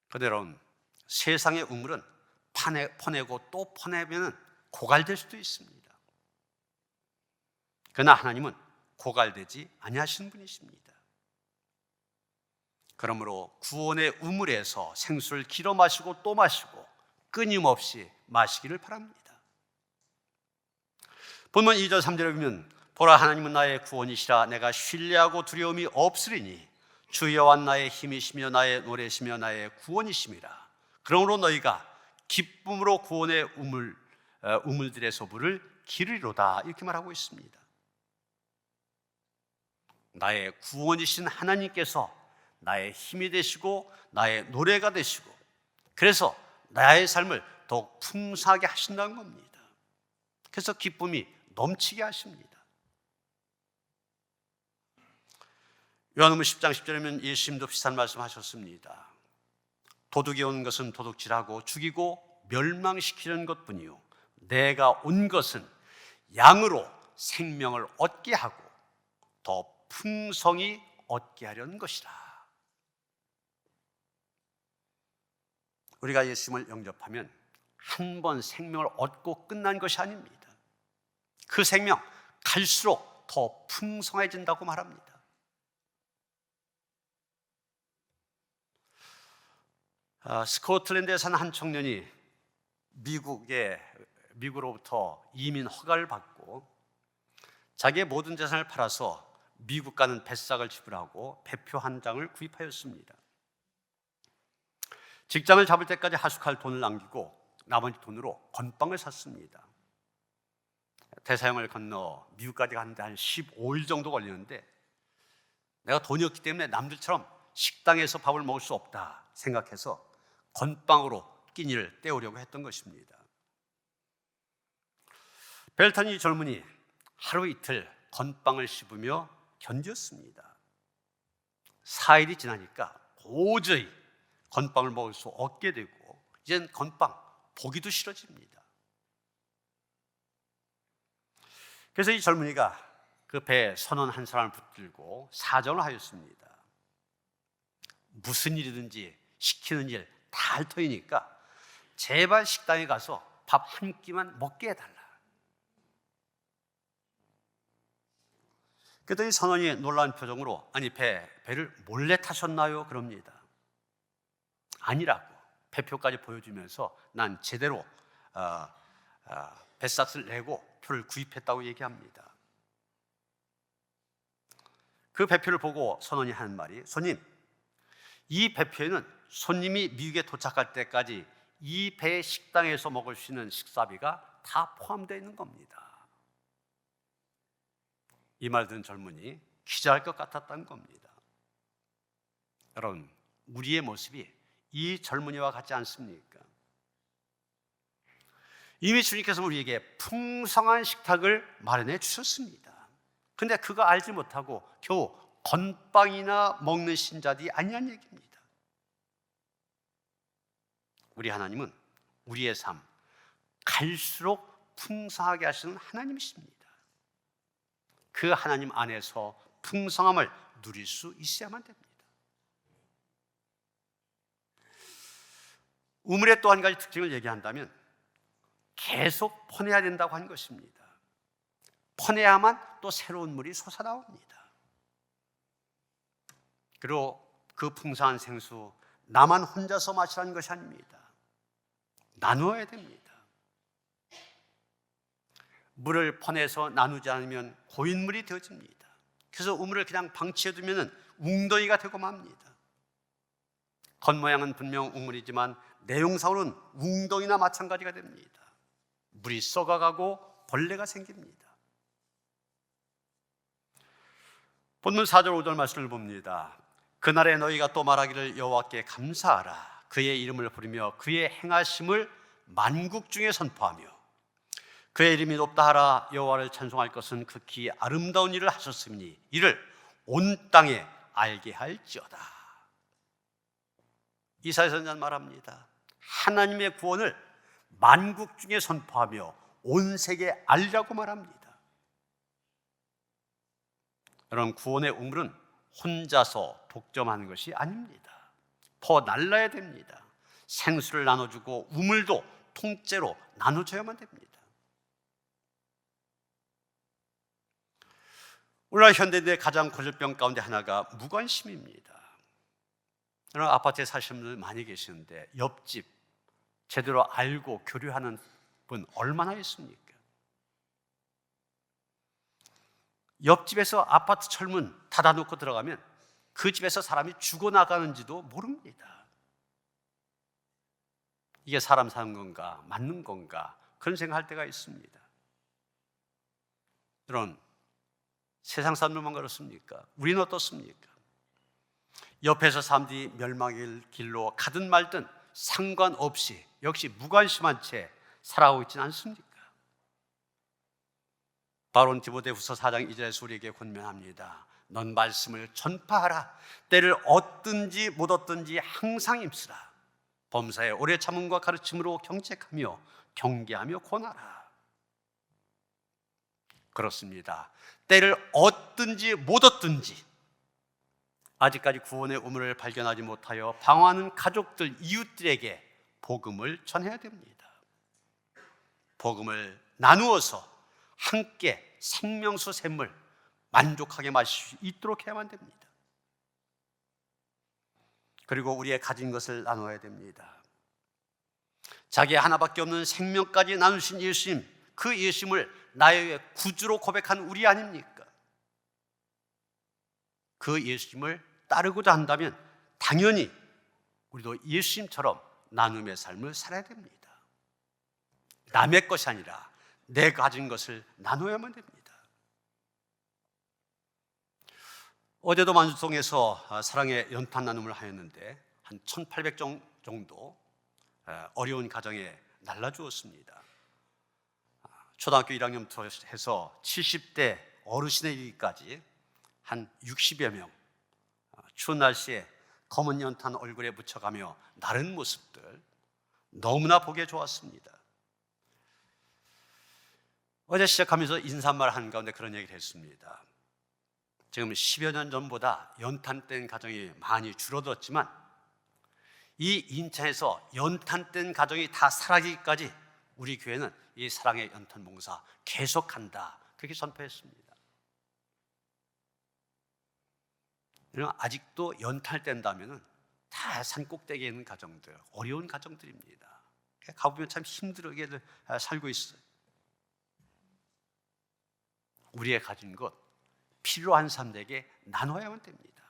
그대로 세상의 우물은 퍼내고 또 퍼내면 고갈될 수도 있습니다. 그러나 하나님은 고갈되지 아니하시는 분이십니다. 그러므로 구원의 우물에서 생수를 길어 마시고 또 마시고 끊임없이 마시기를 바랍니다. 본문 2절 3절에 보면 보라, 하나님은 나의 구원이시라. 내가 신뢰하고 두려움이 없으리니 주 여호와 나의 힘이시며 나의 노래시며 나의 구원이심이라. 그러므로 너희가 기쁨으로 구원의 우물들에서 물을 기르리로다, 이렇게 말하고 있습니다. 나의 구원이신 하나님께서 나의 힘이 되시고 나의 노래가 되시고, 그래서 나의 삶을 더욱 풍성하게 하신다는 겁니다. 그래서 기쁨이 넘치게 하십니다. 요한복음 10장 10절에는 예수님도 비슷한 말씀하셨습니다. 도둑이 오는 것은 도둑질하고 죽이고 멸망시키는 것뿐이요 내가 온 것은 양으로 생명을 얻게 하고 더 풍성히 얻게 하려는 것이라. 우리가 예수님을 영접하면 한 번 생명을 얻고 끝난 것이 아닙니다. 그 생명 갈수록 더 풍성해진다고 말합니다. 스코틀랜드에 사는 한 청년이 미국으로부터 이민 허가를 받고 자기의 모든 재산을 팔아서 미국 가는 배삭을 지불하고 배표 한 장을 구입하였습니다. 직장을 잡을 때까지 하숙할 돈을 남기고 나머지 돈으로 건빵을 샀습니다. 대서양을 건너 미국까지 가는데 한 15일 정도 걸리는데, 내가 돈이 없기 때문에 남들처럼 식당에서 밥을 먹을 수 없다 생각해서 건빵으로 끼니를 때우려고 했던 것입니다. 벨턴이 젊은이 하루 이틀 건빵을 씹으며 견뎠습니다. 4일이 지나니까 도저히 건빵을 먹을 수 없게 되고 이젠 건빵 보기도 싫어집니다. 그래서 이 젊은이가 그 배에 선원 한 사람을 붙들고 사정을 하였습니다. 무슨 일이든지 시키는 일 다 할 터이니까 제발 식당에 가서 밥 한 끼만 먹게 해달라. 그랬더니 선원이 놀라운 표정으로 아니 배를 몰래 타셨나요? 그럽니다. 아니라고 배표까지 보여주면서 난 제대로 배삭을 내고 표를 구입했다고 얘기합니다. 그 배표를 보고 선원이 하는 말이, 손님, 이 배표에는 손님이 미국에 도착할 때까지 이 배 식당에서 먹을 수 있는 식사비가 다 포함되어 있는 겁니다. 이 말 듣는 젊은이 기절할 것 같았다는 겁니다. 여러분, 우리의 모습이 이 젊은이와 같지 않습니까? 이미 주님께서 우리에게 풍성한 식탁을 마련해 주셨습니다. 그런데 그거 알지 못하고 겨우 건빵이나 먹는 신자들이 아니란 얘기입니다. 우리 하나님은 우리의 삶 갈수록 풍성하게 하시는 하나님이십니다. 그 하나님 안에서 풍성함을 누릴 수 있어야만 됩니다. 우물의 또 한 가지 특징을 얘기한다면 계속 퍼내야 된다고 한 것입니다. 퍼내야만 또 새로운 물이 솟아나옵니다. 그리고 그 풍성한 생수 나만 혼자서 마시라는 것이 아닙니다. 나누어야 됩니다. 물을 퍼내서 나누지 않으면 고인물이 되어집니다. 그래서 우물을 그냥 방치해두면 웅덩이가 되고 맙니다. 겉모양은 분명 우물이지만 내용상으로는 웅덩이나 마찬가지가 됩니다. 물이 썩어가고 벌레가 생깁니다. 본문 4절 5절 말씀을 봅니다. 그날에 너희가 또 말하기를 여호와께 감사하라. 그의 이름을 부르며 그의 행하심을 만국 중에 선포하며 그의 이름이 높다 하라. 여호와를 찬송할 것은 극히 아름다운 일을 하셨으니 이를 온 땅에 알게 할지어다. 이사야 선지자는 말합니다. 하나님의 구원을 만국 중에 선포하며 온 세계에 알려고 말합니다. 여러분, 구원의 우물은 혼자서 독점하는 것이 아닙니다. 더 날라야 됩니다. 생수를 나눠주고 우물도 통째로 나눠줘야만 됩니다. 오늘날 현대인의 가장 고질병 가운데 하나가 무관심입니다. 여러분, 아파트에 사시는 분들 많이 계시는데 옆집 제대로 알고 교류하는 분 얼마나 있습니까? 옆집에서 아파트 철문 닫아놓고 들어가면 그 집에서 사람이 죽어나가는지도 모릅니다. 이게 사람 사는 건가, 맞는 건가, 그런 생각할 때가 있습니다. 여러분, 세상 사람들만 그렇습니까? 우리는 어떻습니까? 옆에서 사람들이 멸망의 길로 가든 말든 상관없이 역시 무관심한 채 살아가고 있지는 않습니까? 바울은 디모데후서 4장 2절에서 우리에게 권면합니다. 넌 말씀을 전파하라. 때를 얻든지 못 얻든지 항상 힘쓰라. 범사에 오래 참음과 가르침으로 경책하며 경계하며 권하라. 그렇습니다. 때를 얻든지 못 얻든지 아직까지 구원의 우물을 발견하지 못하여 방황하는 가족들, 이웃들에게 복음을 전해야 됩니다. 복음을 나누어서 함께 생명수 샘물 만족하게 마실 수 있도록 해야만 됩니다. 그리고 우리의 가진 것을 나눠야 됩니다. 자기 하나밖에 없는 생명까지 나누신 예수님, 그 예수님을 나의 구주로 고백한 우리 아닙니까? 그 예수님을 따르고자 한다면 당연히 우리도 예수님처럼 나눔의 삶을 살아야 됩니다. 남의 것이 아니라 내 가진 것을 나눠야만 됩니다. 어제도 만주동에서 사랑의 연탄 나눔을 하였는데 한 1,800종 정도 어려운 가정에 날라주었습니다. 초등학교 1학년부터 해서 70대 어르신의 일기까지 한 60여 명, 추운 날씨에 검은 연탄 얼굴에 묻혀가며 나른 모습들 너무나 보기에 좋았습니다. 어제 시작하면서 인사말 하는 가운데 그런 얘기를 했습니다. 지금 10여 년 전보다 연탄 뗀 가정이 많이 줄어들었지만 이 인천에서 연탄 뗀 가정이 다 사라지기까지 우리 교회는 이 사랑의 연탄 봉사 계속한다, 그렇게 선포했습니다. 아직도 연탄을 뗀다면 다 산꼭대기에 있는 가정들, 어려운 가정들입니다. 가보면 참 힘들게 살고 있어요. 우리의 가진 것 필요한 사람들에게 나눠야만 됩니다.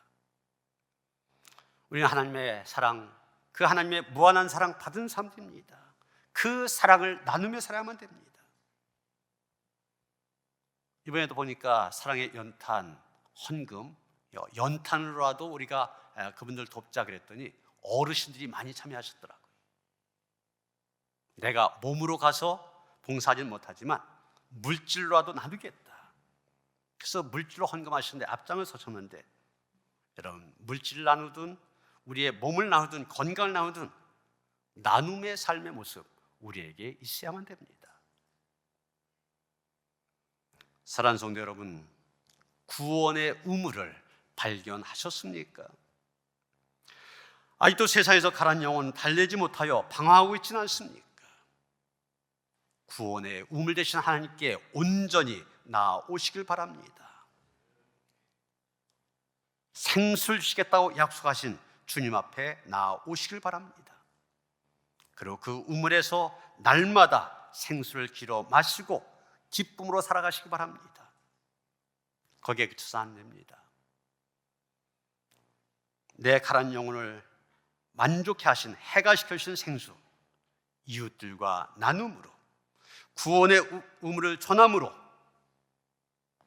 우리는 하나님의 사랑, 그 하나님의 무한한 사랑 받은 사람들입니다. 그 사랑을 나누며 살아야만 됩니다. 이번에도 보니까 사랑의 연탄 헌금, 연탄으로라도 우리가 그분들 돕자 그랬더니 어르신들이 많이 참여하셨더라고요. 내가 몸으로 가서 봉사하지는 못하지만 물질로라도 나누겠다. 그래서 물질로 헌금하시는데 앞장을 서셨는데, 여러분, 물질을 나누든 우리의 몸을 나누든 건강을 나누든 나눔의 삶의 모습 우리에게 있어야만 됩니다. 사랑하는 성도 여러분, 구원의 우물을 발견하셨습니까? 아직도 세상에서 가라앉은 영혼 달래지 못하여 방황하고 있지는 않습니까? 구원의 우물 되신 하나님께 온전히 나오시길 바랍니다. 생수를 주시겠다고 약속하신 주님 앞에 나오시길 바랍니다. 그리고 그 우물에서 날마다 생수를 길어 마시고 기쁨으로 살아가시기 바랍니다. 거기에 그쳐서 안 됩니다. 내 가라앉은 영혼을 만족해 하신, 해가시켜 주신 생수, 이웃들과 나눔으로, 구원의 우물을 전함으로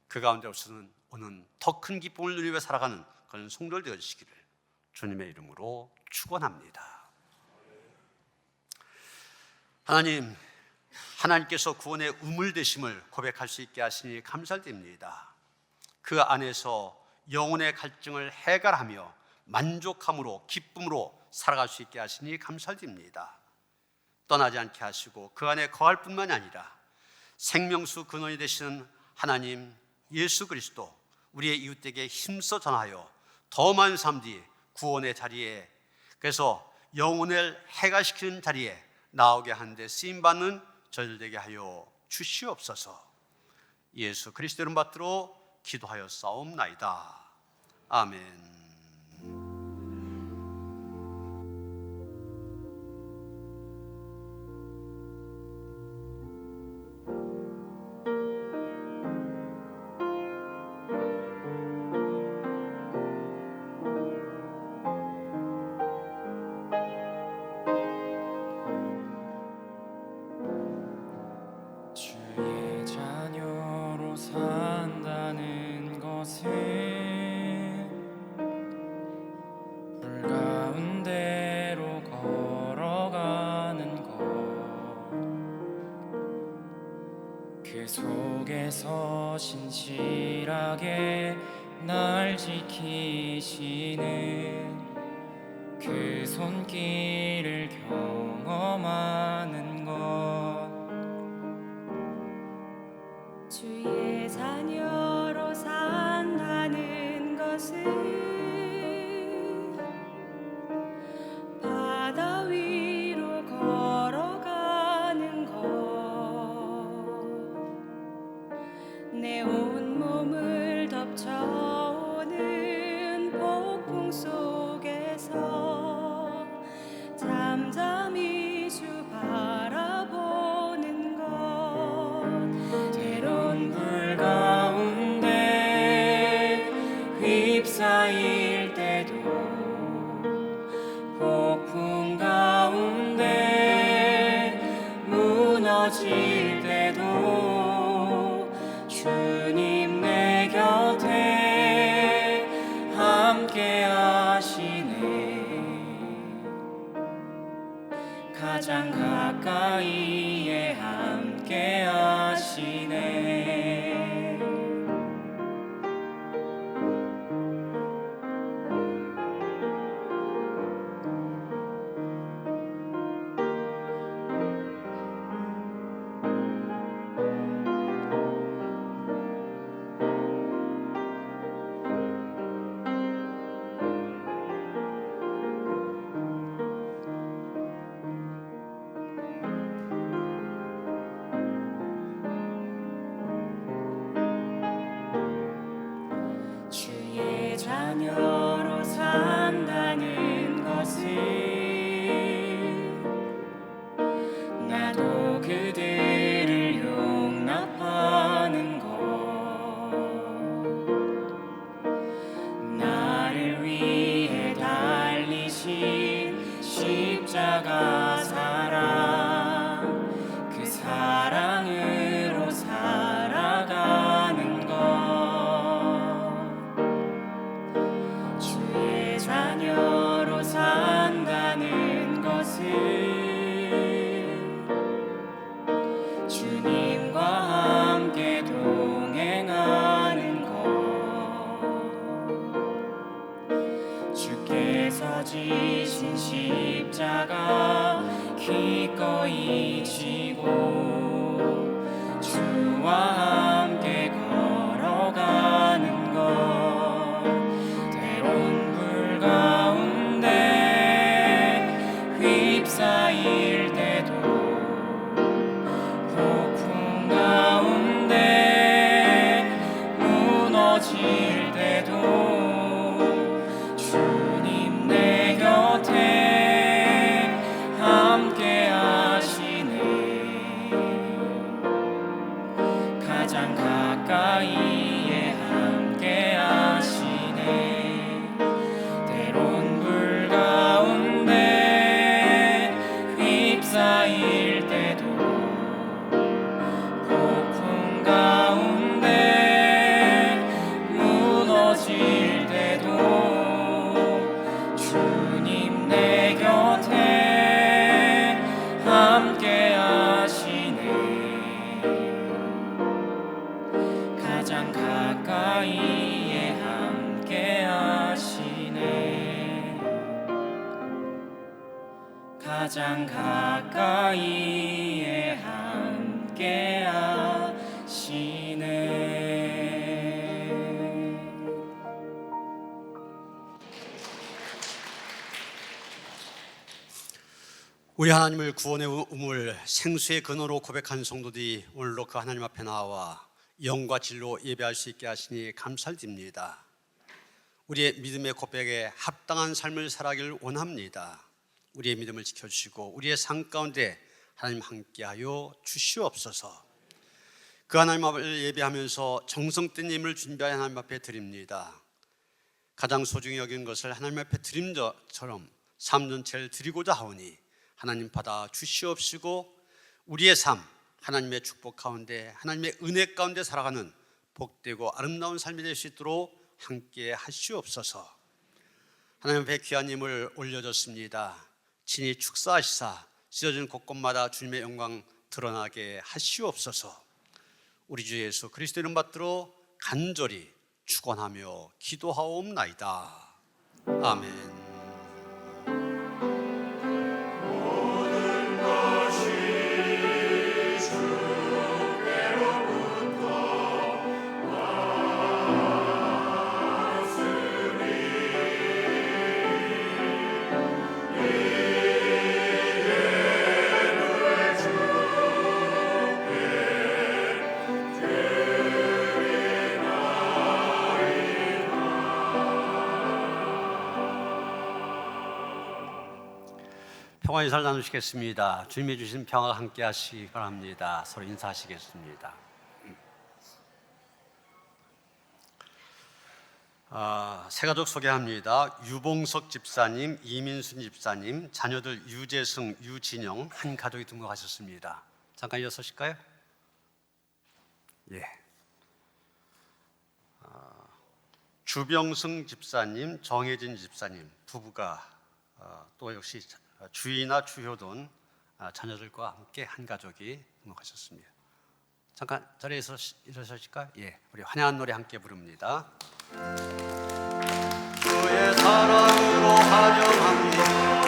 그 가운데 없어서는 오는 더 큰 기쁨을 누리며 살아가는 그런 성도들 되어주시기를 주님의 이름으로 축원합니다. 하나님, 하나님께서 구원의 우물 되심을 고백할 수 있게 하시니 감사드립니다. 그 안에서 영혼의 갈증을 해결하며 만족함으로 기쁨으로 살아갈 수 있게 하시니 감사드립니다. 떠나지 않게 하시고 그 안에 거할 뿐만이 아니라 생명수 근원이 되시는 하나님 예수 그리스도 우리의 이웃에게 힘써 전하여 더 많은 사람들이 구원의 자리에, 그래서 영혼을 해가시키는 자리에 나오게 하는데 쓰임받는 저희들 되게 하여 주시옵소서. 예수 그리스도 이름 받들어 기도하여 싸움나이다. 아멘. 주의 자녀로 산다는 것은 불 가운데로 걸어가는 것, 그 속에서 신실하게 날 지키시는 그 손길을 경험하는 것, 주의 자녀로 산다는 것은 바다 위로 걸어가는 것, 내 온몸을 덮쳐오는 폭풍 속에서 잠잠히 주 바라보는 것, 때론 불 가운데 휩싸일 때도, 폭풍 가운데 무너질 때도 주님 내 곁에 함께 하시네. 가장 가까이에 함께 하시네. 주의 자녀로 산다는 것은 나도 그들을 용납하는 것, 나를 위해 달리신 십자가 사랑, 그 사랑으로 살아가는 것, 주의 자녀로 산다는 것은 주님과 함께 동행하는 것, 주께서 지신 십자가 기꺼이 지고 주와 함께 걸어가는 것, 때론 불 가운데 휩싸일 때도, 폭풍 가운데 무너질 때도 주님 내 곁에 함께 하시네. 가장 가까이에 함께 하시네. 때론 불 가운데 휩싸일 때도, 폭풍 가운데 무너질 때도 주님 내 곁에 함께 하시네. 가장 가까이에 함께 하시네. 가장 가까이에 함께 하시네. 우리 하나님을 구원의 우물 생수의 근원으로 고백한 성도들이 오늘도 그 하나님 앞에 나와 영과 진로 예배할 수 있게 하시니 감사드립니다. 우리의 믿음의 고백에 합당한 삶을 살아가길 원합니다. 우리의 믿음을 지켜주시고 우리의 삶 가운데 하나님 함께하여 주시옵소서. 그 하나님 앞을 예배하면서 정성된 예물을 준비하여 하나님 앞에 드립니다. 가장 소중히 여기는 것을 하나님 앞에 드린 것처럼 삶 전체를 드리고자 하오니 하나님 받아 주시옵시고 우리의 삶 하나님의 축복 가운데 하나님의 은혜 가운데 살아가는 복되고 아름다운 삶이 될 수 있도록 함께 하시옵소서. 하나님 앞에 귀한 힘을 올려줬습니다. 친히 축사하시사 찢어진 곳곳마다 주님의 영광 드러나게 하시옵소서. 우리 주 예수 그리스도 이름 받들어 간절히 축원하며 기도하옵나이다. 아멘. 평화 인사를 나누시겠습니다. 주님이 주신 평화가 함께 하시기 바랍니다. 서로 인사하시겠습니다. 새 가족 소개합니다. 유봉석 집사님, 이민순 집사님, 자녀들 유재승, 유진영 한 가족이 등록하셨습니다. 잠깐 일어서실까요? 예. 주병승 집사님, 정혜진 집사님 부부가 또 역시 주희나 주효돈 자녀들과 함께 한 가족이 등록하셨습니다. 잠깐 자리에서 일어서실까요? 예, 우리 환영한 노래 함께 부릅니다. 주의 사랑으로 환영합니다.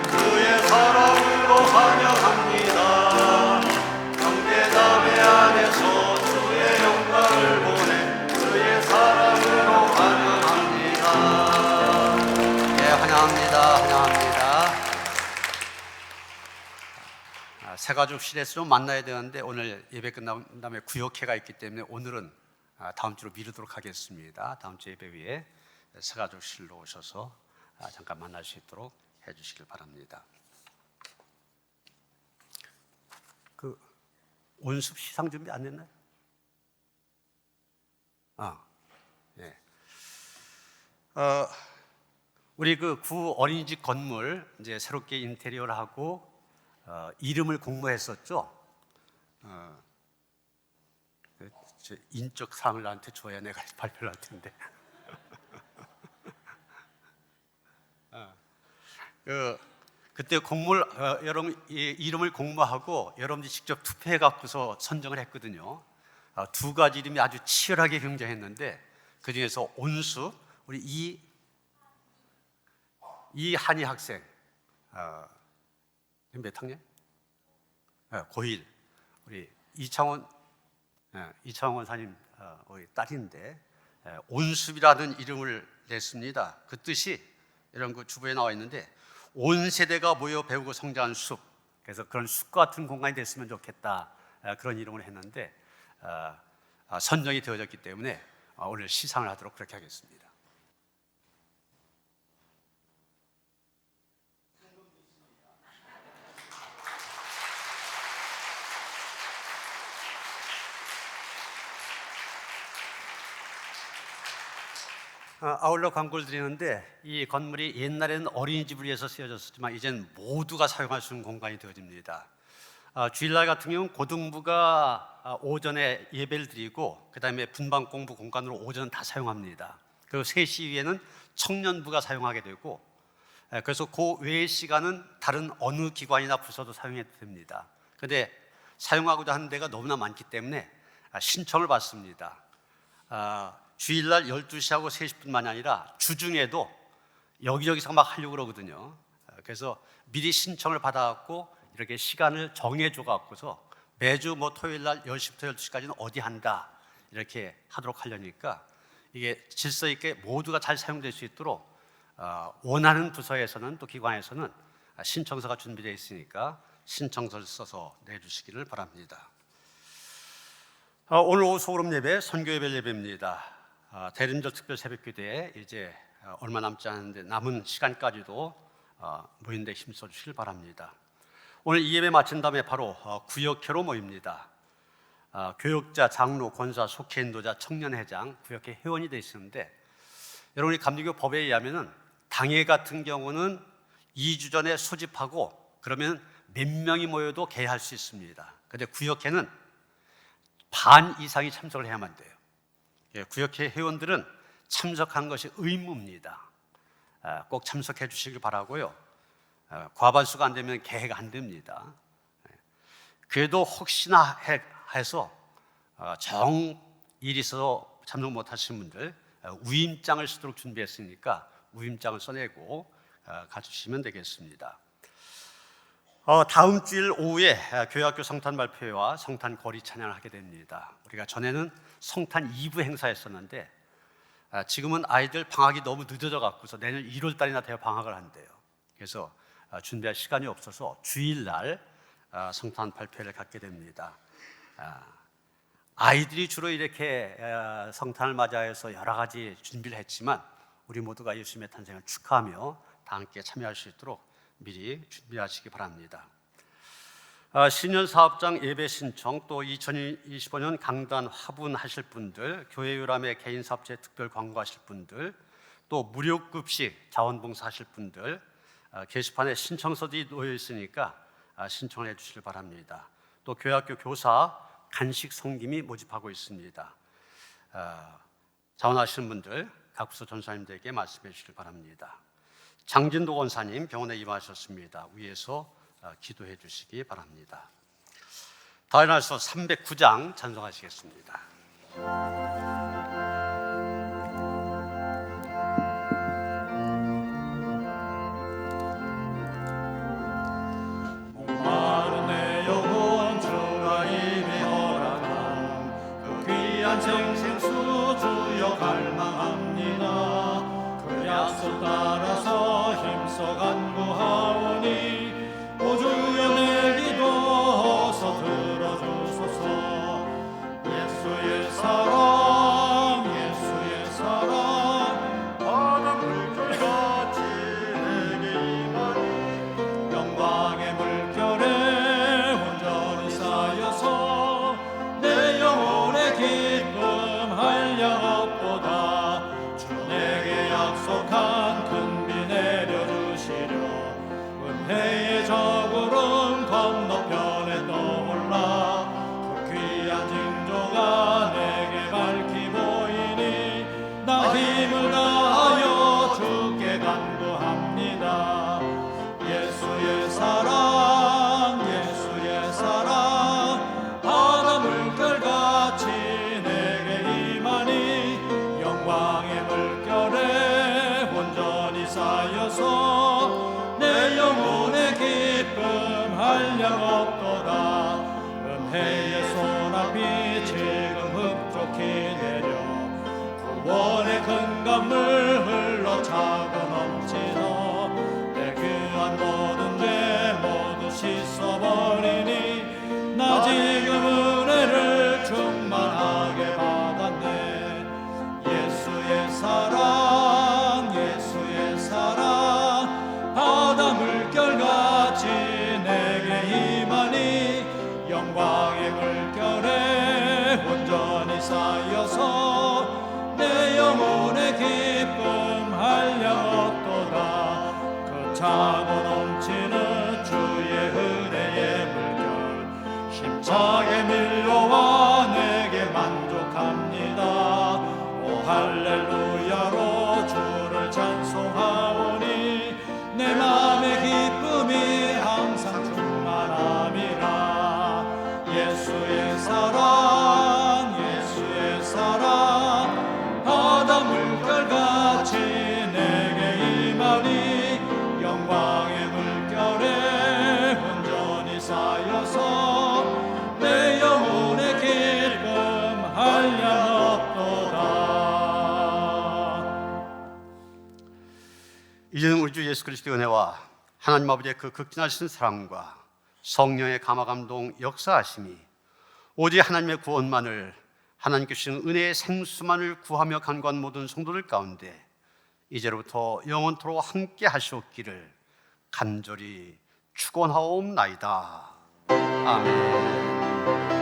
주의 사랑으로 환영합니다. 형제자매 안에서 주의 영광을 보내 주의 사랑으로 환영합니다. 예, 환영합니다. 환영합니다. 새가족실에서 좀 만나야 되는데 오늘 예배 끝난 다음에 구역회가 있기 때문에 오늘은 다음 주로 미루도록 하겠습니다. 다음 주 예배 위에 새가족실로 오셔서 잠깐 만날 수 있도록 해주시길 바랍니다. 그 온습 시상 준비 안 됐나요? 예. 우리 그 구 어린이집 건물 이제 새롭게 인테리어를 하고 이름을 공모했었죠. 인적 사항을 나한테 줘야 내가 발표를 할 텐데. 그때 여러분 이름을 공모하고 여러분들이 직접 투표해 갖고서 선정을 했거든요. 두 가지 이름이 아주 치열하게 경쟁했는데 그 중에서 온수 우리 이한희 학생 몇 학년? 고1 우리 이창원 사님 우리 딸인데 온숲이라는 이름을 냈습니다. 그 뜻이 이런 그 주부에 나와 있는데 온 세대가 모여 배우고 성장한 숲. 그래서 그런 숲 같은 공간이 됐으면 좋겠다. 그런 이름을 했는데 선정이 되어졌기 때문에 오늘 시상을 하도록 그렇게 하겠습니다. 아울러 광고를 드리는데 이 건물이 옛날에는 어린이집을 위해서 쓰여졌었지만 이제는 모두가 사용할 수 있는 공간이 되어집니다. 주일날 같은 경우는 고등부가 오전에 예배를 드리고 그 다음에 분반 공부 공간으로 오전 다 사용합니다. 그리고 3시 이후에는 청년부가 사용하게 되고 그래서 그 외의 시간은 다른 어느 기관이나 부서도 사용해도 됩니다. 그런데 사용하고자 하는 데가 너무나 많기 때문에 신청을 받습니다. 주일날 12시하고 3시뿐만이 아니라 주중에도 여기저기서 막 하려고 그러거든요. 그래서 미리 신청을 받아갖고 이렇게 시간을 정해줘 갖고서 매주 뭐 토요일 날 10시부터 12시까지는 어디 한다 이렇게 하도록 하려니까 이게 질서 있게 모두가 잘 사용될 수 있도록 원하는 부서에서는 또 기관에서는 신청서가 준비되어 있으니까 신청서를 써서 내주시기를 바랍니다. 오늘 오후 소그룹 예배 선교예배 예배입니다. 대림절 특별 새벽기도에 이제 얼마 남지 않은데 남은 시간까지도 모인 데 힘써 주시길 바랍니다. 오늘 이 예배 마친 다음에 바로 구역회로 모입니다. 교역자, 장로, 권사, 속회 인도자, 청년회장, 구역회 회원이 되어 있는데 여러분이 감리교 법에 의하면은 당회 같은 경우는 2주 전에 소집하고 그러면 몇 명이 모여도 개회할 수 있습니다. 그런데 구역회는 반 이상이 참석을 해야만 돼요. 구역회 회원들은 참석한 것이 의무입니다. 꼭 참석해 주시길 바라고요. 과반수가 안 되면 개회가 안 됩니다. 그래도 혹시나 해서 정일이 있어서 참석 못 하신 분들 위임장을 쓰도록 준비했으니까 위임장을 써내고 가주시면 되겠습니다. 다음 주일 오후에 교회학교 성탄 발표회와 성탄 거리 찬양을 하게 됩니다. 우리가 전에는 성탄 2부 행사했었는데 지금은 아이들 방학이 너무 늦어져 갖고서 내년 1월 달이나 돼야 방학을 한대요. 그래서 준비할 시간이 없어서 주일날 성탄 발표회를 갖게 됩니다. 아이들이 주로 이렇게 성탄을 맞이해서 여러 가지 준비를 했지만 우리 모두가 예수님의 탄생을 축하하며 다 함께 참여할 수 있도록 미리 준비하시기 바랍니다. 신년 사업장 예배 신청, 또 2025년 강단 화분하실 분들, 교회 요람의 개인 사업체 특별 광고하실 분들, 또 무료급식 자원봉사하실 분들 게시판에 신청서들이 놓여 있으니까 신청을 해주시길 바랍니다. 또 교회학교 교사 간식 섬김이 모집하고 있습니다. 자원하시는 분들 각 부서 전사님들에게 말씀해 주시길 바랍니다. 장진도 권사님 병원에 입원하셨습니다. 위에서 기도해 주시기 바랍니다. 다일날서 309장 찬송하시겠습니다. 목마른 내 영혼 주가 이미 허락한 그 귀한 생생수 주여 갈망합니다. 그 약속 따라서 힘써 간구하오니 오 주여 내 기도 어서 들어주소서. 예수의 사랑 예수의 사랑 바다 물결같이 내게 임하니 영광의 물결에 온전히 쌓여서 내 영혼의 기쁨 한량 없도다. 주 내게 약속한 큰 비 내려주시려 은혜의 저구름 건너편에 떠올라 그 귀한 징조가 내게 밝히 보이니 나 힘을 다하여 주께 간구합니다. 예수의 사랑 예수의 사랑 바다 물결같이 내게 임하니 영광의 물결에 온전히 쌓여서 내 영혼의 기쁨 한량 없도다. 은혜의 소나비 지금 흡족히 내려 구원의 큰 강물 흘러 차고 넘치너 내 귀한 모든 죄 모두 씻어버리니 나 지금 은혜를 충만하게 받았네. 예수의 사랑 예수의 사랑 바다 물결같이 내게 임하니 영광의 물결에 온전히 쌓여서 내 영혼의 기쁨 한량 없도다. 그 차고 넘치는 주의 은혜의 물결 힘차게 밀려와 내게 만족합니다. 오 할렐루야로 주를 찬송하오니 내 맘의 기쁨이 항상 충만함이라. 예수의 사랑 예수의 사랑 바다 물결같이 내게 임하니 영광의 주 예수 그리스도의 은혜와 하나님 아버지의 그 극진하신 사랑과 성령의 감화감동 역사하심이 오직 하나님의 구원만을, 하나님께 주신 은혜의 생수만을 구하며 간구한 모든 성도들 가운데 이제로부터 영원토록 함께 하시옵기를 간절히 축원하옵나이다. 아멘.